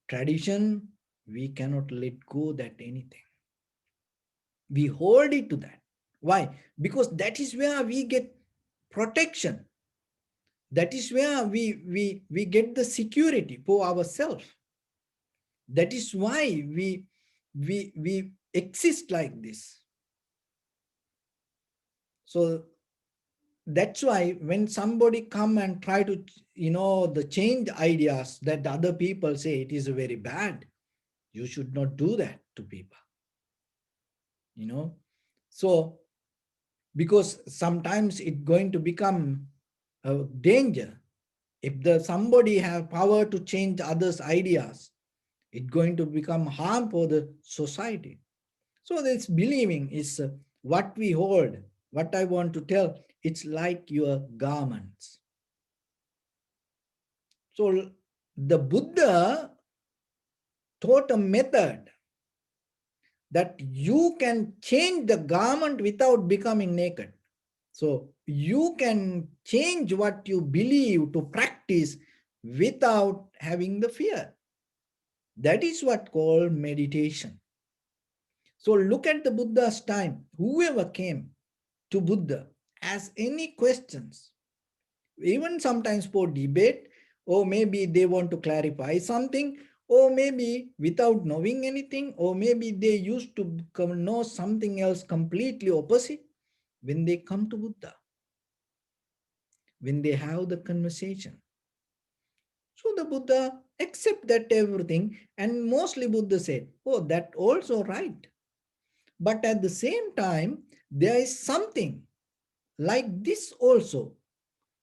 tradition, we cannot let go that anything. We hold it to that. Why? Because that is where we get protection. That is where we get the security for ourselves. That is why we exist like this. So that's why when somebody come and try to the change ideas that other people say it is very bad, you should not do that to people. So because sometimes it's going to become a danger. If somebody have power to change others ideas, it's going to become harm for the society. So this believing is what we hold. What I want to tell, it's like your garments. So the Buddha taught a method that you can change the garment without becoming naked. So you can change what you believe to practice without having the fear. That is what called meditation. So look at the Buddha's time. Whoever came to Buddha as any questions, even sometimes for debate, or maybe they want to clarify something, or maybe without knowing anything, or maybe they used to know something else completely opposite. When they come to Buddha, when they have the conversation, so the Buddha accept that everything, and mostly Buddha said, oh, that also right. But at the same time, there is something like this also.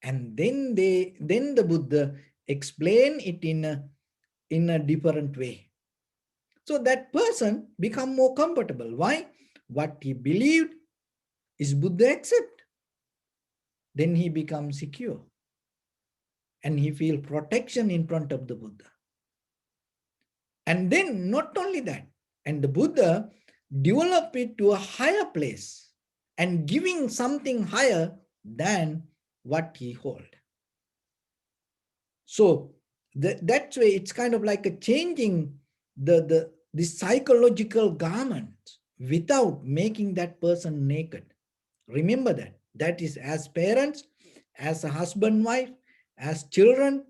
And then the Buddha explain it in a different way. So that person become more comfortable. Why? What he believed is Buddha accept. Then he becomes secure. And he feel protection in front of the Buddha. And then not only that, and the Buddha develop it to a higher place and giving something higher than what he hold. So that way it's kind of like a changing the psychological garment without making that person naked. Remember that. That is as parents, as a husband, wife, as children,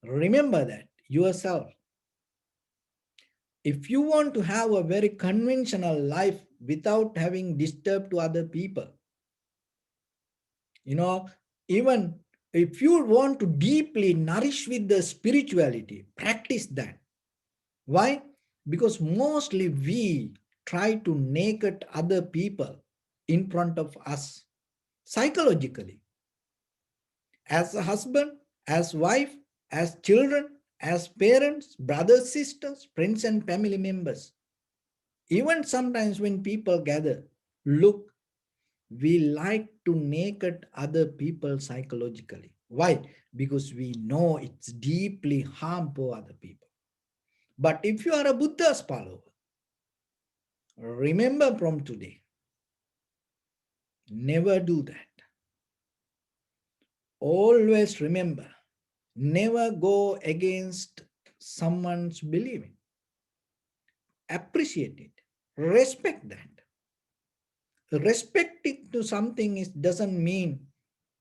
remember that yourself. If you want to have a very conventional life without having disturbed to other people, even if you want to deeply nourish with the spirituality, practice that. Why? Because mostly we try to naked other people in front of us psychologically. As a husband, as wife, as children, as parents, brothers, sisters, friends, and family members. Even sometimes when people gather, look, we like to naked other people psychologically. Why? Because we know it's deeply harmful other people. But if you are a Buddha's follower, remember from today, never do that. Always remember, never go against someone's believing. Appreciate it. Respect that. Respecting to something doesn't mean,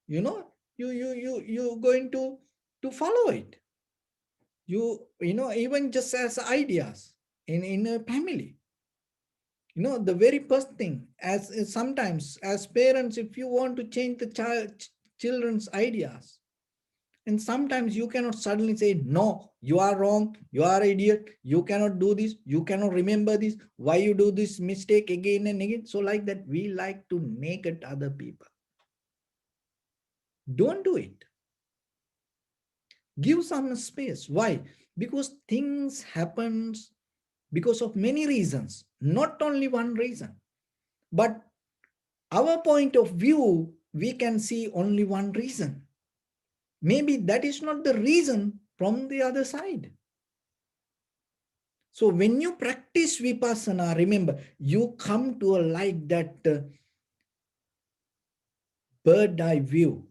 you're going to follow it. Even just as ideas in a family. The very first thing, as sometimes as parents, if you want to change the children's ideas, and sometimes you cannot suddenly say, no, you are wrong, you are idiot, you cannot do this, you cannot remember this, why you do this mistake again and again. So like that, we like to naked other people. Don't do it. Give some space. Why? Because things happens because of many reasons, not only one reason. But our point of view, we can see only one reason. Maybe that is not the reason from the other side. So when you practice vipassana, remember, you come to a like that bird eye view.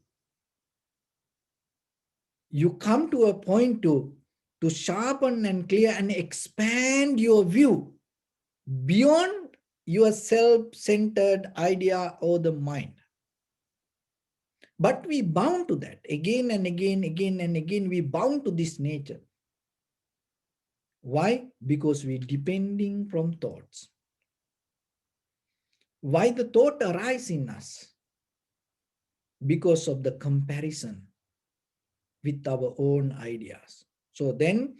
You come to a point to sharpen and clear and expand your view beyond your self-centered idea or the mind. But we bound to that again and again, again and again, we bound to this nature. Why? Because we depending from thoughts. Why the thought arise in us? Because of the comparison with our own ideas. So then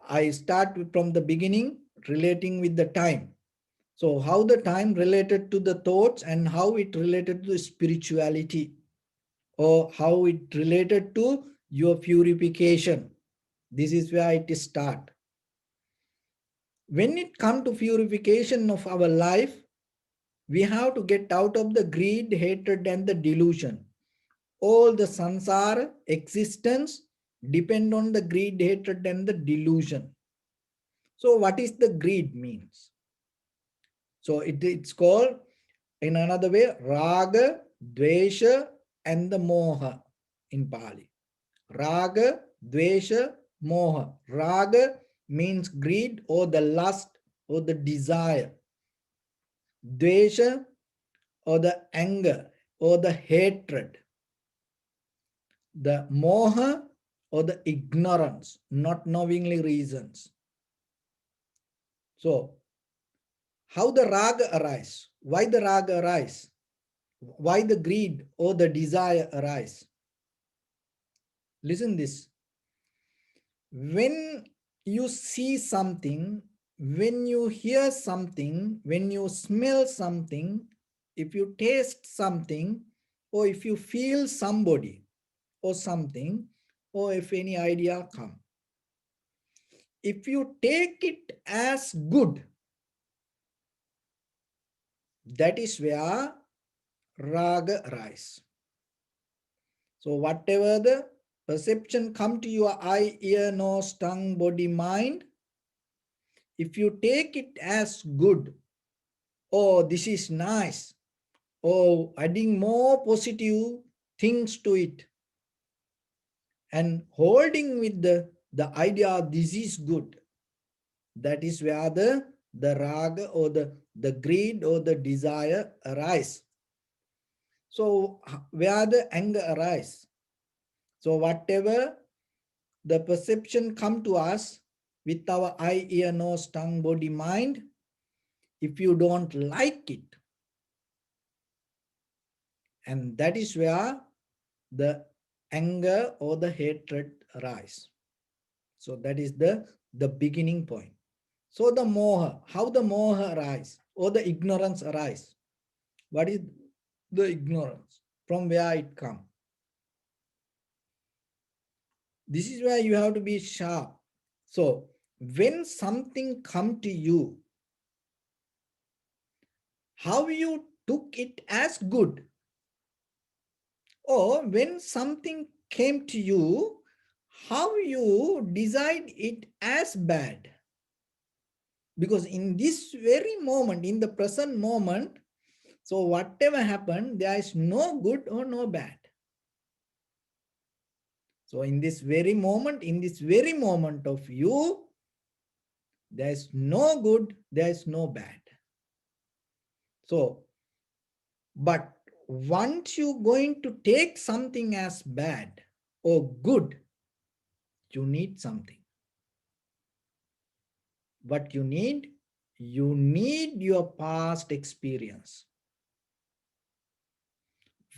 I start from the beginning, relating with the time. So how the time related to the thoughts and how it related to the spirituality, or how it related to your purification. This is where it start. When it comes to purification of our life, we have to get out of the greed, hatred, and the delusion. All the sansara existence depend on the greed, hatred, and the delusion. So what is the greed means? So it's called in another way, raga, dvesha, and the moha in Pali. Raga, dvesha, moha. Raga means greed or the lust or the desire. Dvesha or the anger or the hatred. The moha or the ignorance, not knowingly reasons. So, how the raga arise? Why the raga arise? Why the greed or the desire arise? Listen this. When you see something, when you hear something, when you smell something, if you taste something, or if you feel somebody or something, or if any idea come, if you take it as good, that is where raga arise. So whatever the perception come to your eye, ear, nose, tongue, body, mind, if you take it as good, oh, this is nice, oh, adding more positive things to it, and holding with the idea this is good, that is where the raga or the greed or the desire arise. So where the anger arise? So whatever the perception come to us with our eye, ear, nose, tongue, body, mind, if you don't like it, and that is where the anger or the hatred arise. So that is the beginning point. So the moha, how the moha arise or the ignorance arise? What is the ignorance? From where it come? This is where you have to be sharp. So when something come to you, how you took it as good, or when something came to you, how you decide it as bad. Because in this very moment, in the present moment, so whatever happened, there is no good or no bad. So in this very moment of you, there is no good, there is no bad. So, but once you going to take something as bad or good, you need something. What you need? You need your past experience.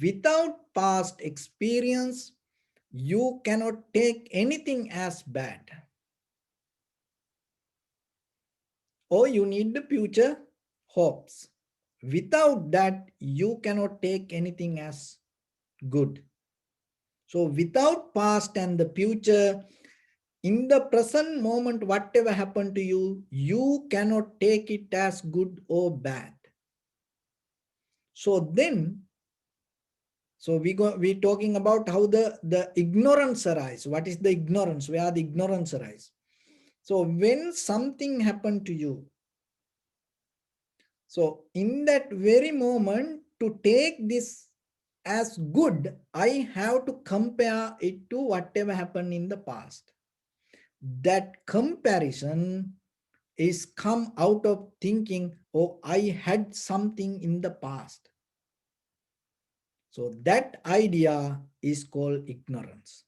Without past experience, you cannot take anything as bad. Or you need the future hopes. Without that, you cannot take anything as good. So without past and the future, in the present moment, whatever happened to you, you cannot take it as good or bad. So then, we're talking about how the ignorance arise. What is the ignorance? Where the ignorance arise? So when something happened to you, so in that very moment, to take this as good, I have to compare it to whatever happened in the past. That comparison is come out of thinking, oh, I had something in the past. So that idea is called ignorance.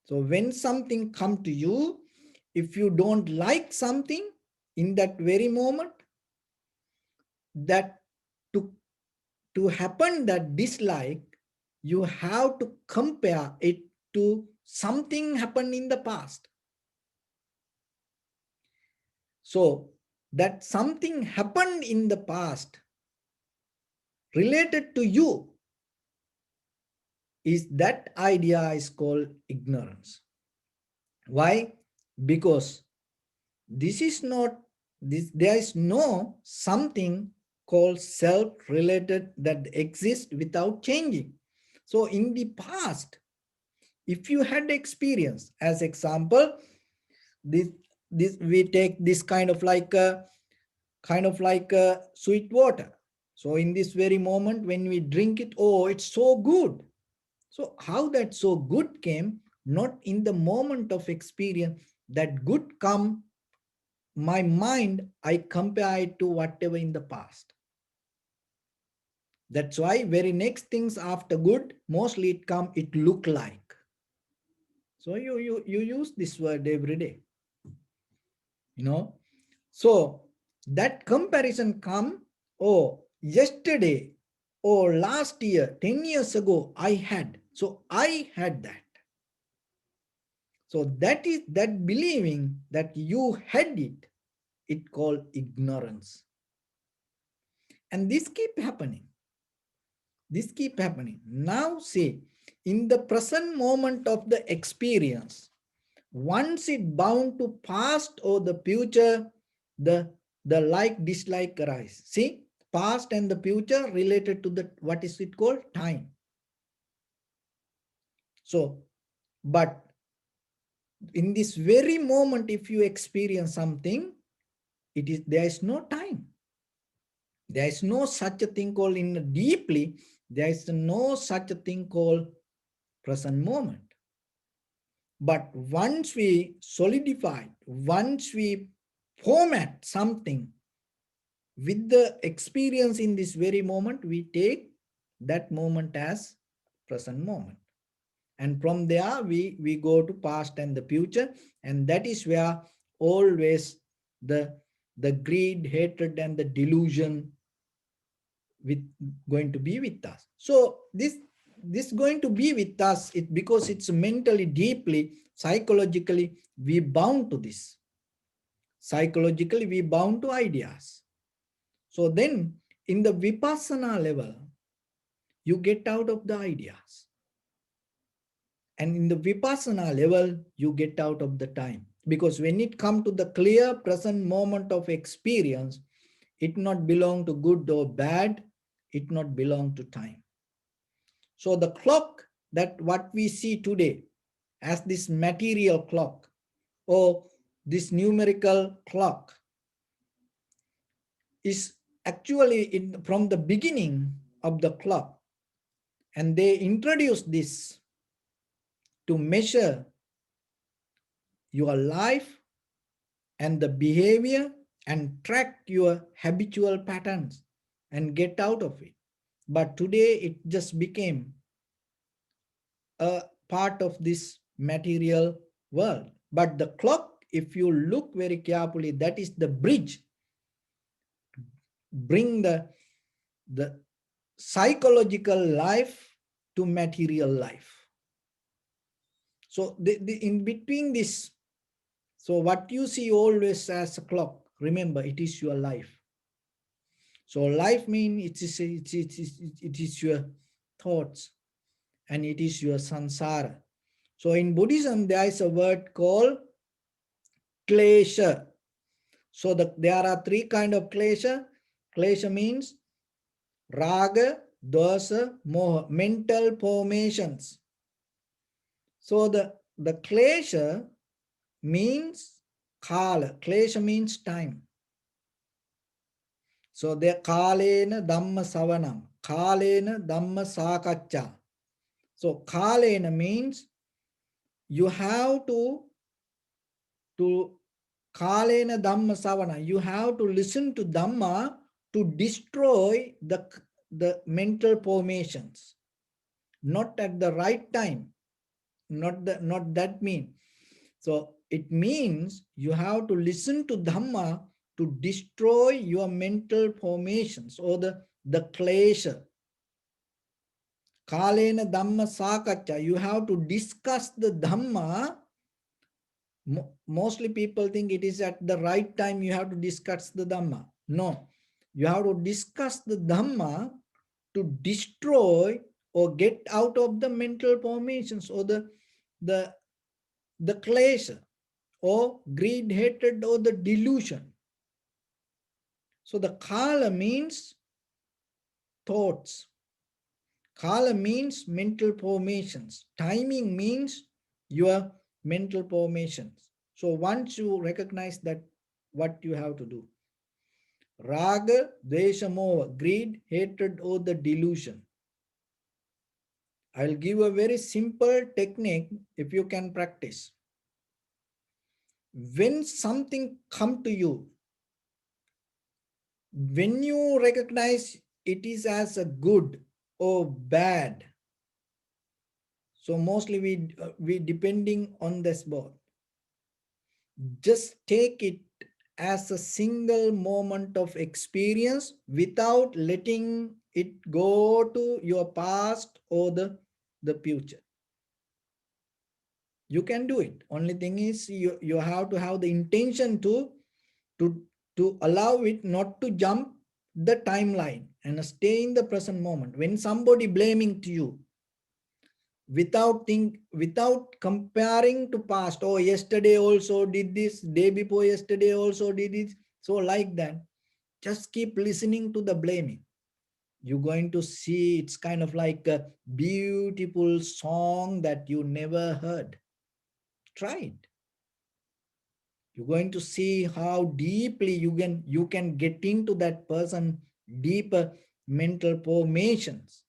So when something come to you, if you don't like something in that very moment, that to happen that dislike, you have to compare it to something happened in the past. So that something happened in the past related to you, is that idea is called ignorance. Why? Because this is not this, there is no something called self-related that exists without changing. So in the past, if you had experience, as example, this we take this kind of like a sweet water. So in this very moment when we drink it, oh, it's so good. So how that so good came? Not in the moment of experience. That good come my mind, I compare it to whatever in the past. That's why very next things after good, mostly it look like. So you use this word every day, you know. So that comparison come, oh, yesterday or last year, 10 years ago, I had. So I had that. So that is that believing that you had it, it called ignorance. And this keep happening. This keep happening. Now see, in the present moment of the experience, once it bound to past or the future, the like dislike arise. See, past and the future related to the, what is it called? Time. So, but in this very moment, if you experience something, it is, there is no time. There is no such a thing called in deeply, there is no such a thing called present moment. But once we solidify, once we format something with the experience in this very moment, we take that moment as present moment. And from there, we go to past and the future. And that is where always the greed, hatred, and the delusion with going to be with us. So this going to be with us, it because it's mentally, deeply, psychologically, we bound to this. Psychologically, we bound to ideas. So then in the vipassana level, you get out of the ideas. And in the vipassana level, you get out of the time. Because when it comes to the clear present moment of experience, it not belong to good or bad, it not belong to time. So the clock that what we see today as this material clock or this numerical clock is actually from the beginning of the clock, and they introduced this to measure your life and the behavior and track your habitual patterns and get out of it. But today it just became a part of this material world. But the clock, if you look very carefully, that is the bridge. Bring the psychological life to material life. So in between this, so what you see always as a clock, remember it is your life. So life means it is your thoughts and it is your samsara. So in Buddhism, there is a word called klesha. So there are three kind of klesha. Klesha means Raga, dosa, moha, mental formations. So the klesha means kala. Klesha means time. So the kalena dhamma savanam. Kalena dhamma sakaccha. So kalena means you have to kalena dhamma savana. You have to listen to dhamma to destroy the mental formations. Not at the right time. Not that mean. So it means you have to listen to dhamma to destroy your mental formations or the klesha. Kalena dhamma sakaccha. You have to discuss the dhamma. Mostly people think it is at the right time you have to discuss the dhamma. No, you have to discuss the dhamma to destroy or get out of the mental formations or the klesha or greed, hatred, or the delusion. So the kala means thoughts. Kala means mental formations. Timing means your mental formations. So once you recognize that, what you have to do? Raga, dvesha, moha, greed, hatred, or the delusion. I'll give a very simple technique if you can practice. When something come to you, when you recognize it is as a good or bad, so mostly we depending on this both. Just take it as a single moment of experience without letting it go to your past or the future. You can do it. Only thing is you have to have the intention to allow it not to jump the timeline and stay in the present moment. When somebody blaming to you, without comparing to past, oh yesterday also did this, day before yesterday also did it, so like that, just keep listening to the blaming. You're going to see it's kind of like a beautiful song that you never heard. Try it. You're going to see how deeply you can get into that person deeper mental formations.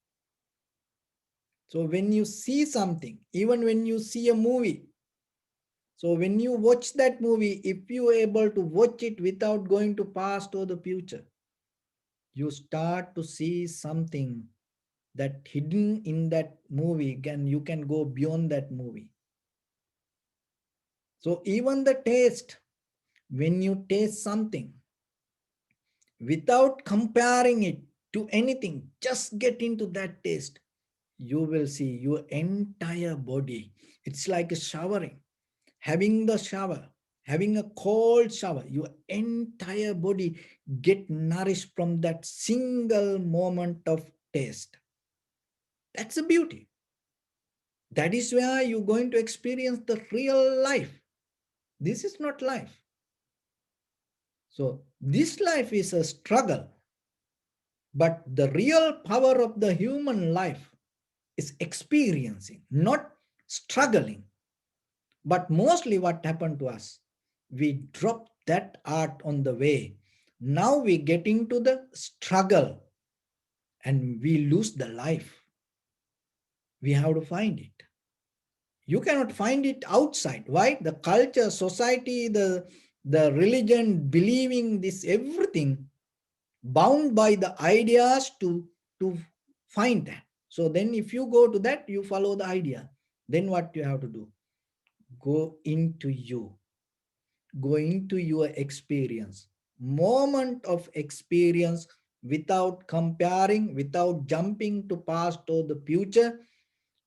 So when you see something, even when you see a movie, so when you watch that movie, if you are able to watch it without going to past or the future, you start to see something that hidden in that movie, you can go beyond that movie. So even the taste, when you taste something, without comparing it to anything, just get into that taste, you will see your entire body. It's like a showering, having the shower, having a cold shower, your entire body get nourished from that single moment of taste. That's the beauty. That is where you're going to experience the real life. This is not life. So this life is a struggle, but the real power of the human life is experiencing, not struggling. But mostly what happened to us, we drop that art on the way. Now we get into the struggle and we lose the life. We have to find it. You cannot find it outside. Why? The culture, society, the religion, believing this, everything bound by the ideas to find that. So then if you go to that, you follow the idea. Then what you have to do? Go into you. Go into your experience. Moment of experience without comparing, without jumping to past or the future,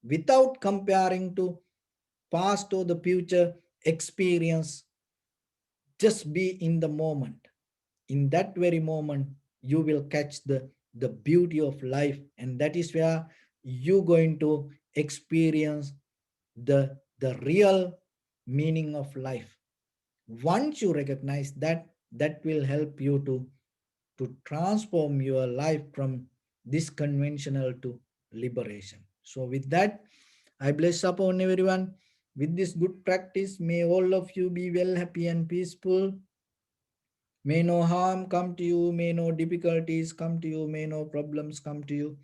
without comparing to past or the future experience. Just be in the moment. In that very moment, you will catch the beauty of life, and that is where you're going to experience the real meaning of life. Once you recognize that, that will help you to transform your life from this conventional to liberation. So, with that, I bless upon everyone. With this good practice, may all of you be well, happy, and peaceful. May no harm come to you, may no difficulties come to you, may no problems come to you.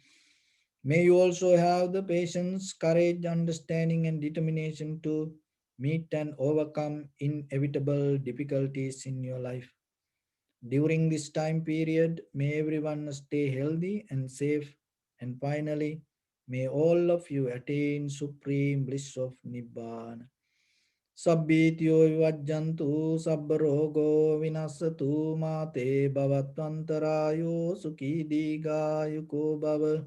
May you also have the patience, courage, understanding, and determination to meet and overcome inevitable difficulties in your life. During this time period, may everyone stay healthy and safe. And finally, may all of you attain supreme bliss of Nibbana. Sabbityo vivajjantu sabbarogo vinasatu mate bhavatvantarayo sukhi digayuko bhava.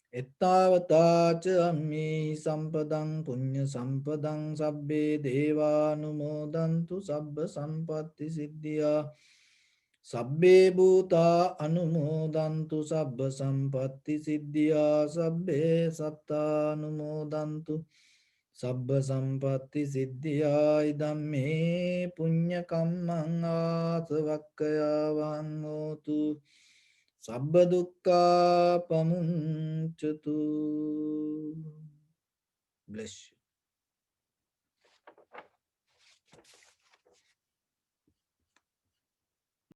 Ettavata cha ammi sampadang punya sampadang sabbe devanumodantu sabba sampatti siddhya. Sabbe bhuta anumodantu sabba sampatti siddhya. Sabbe satta anumodantu sabba sampatti siddhya. Idam me punya kammang asavakkaya vangotu. Sabba dukkha pamunchatu. Bless you.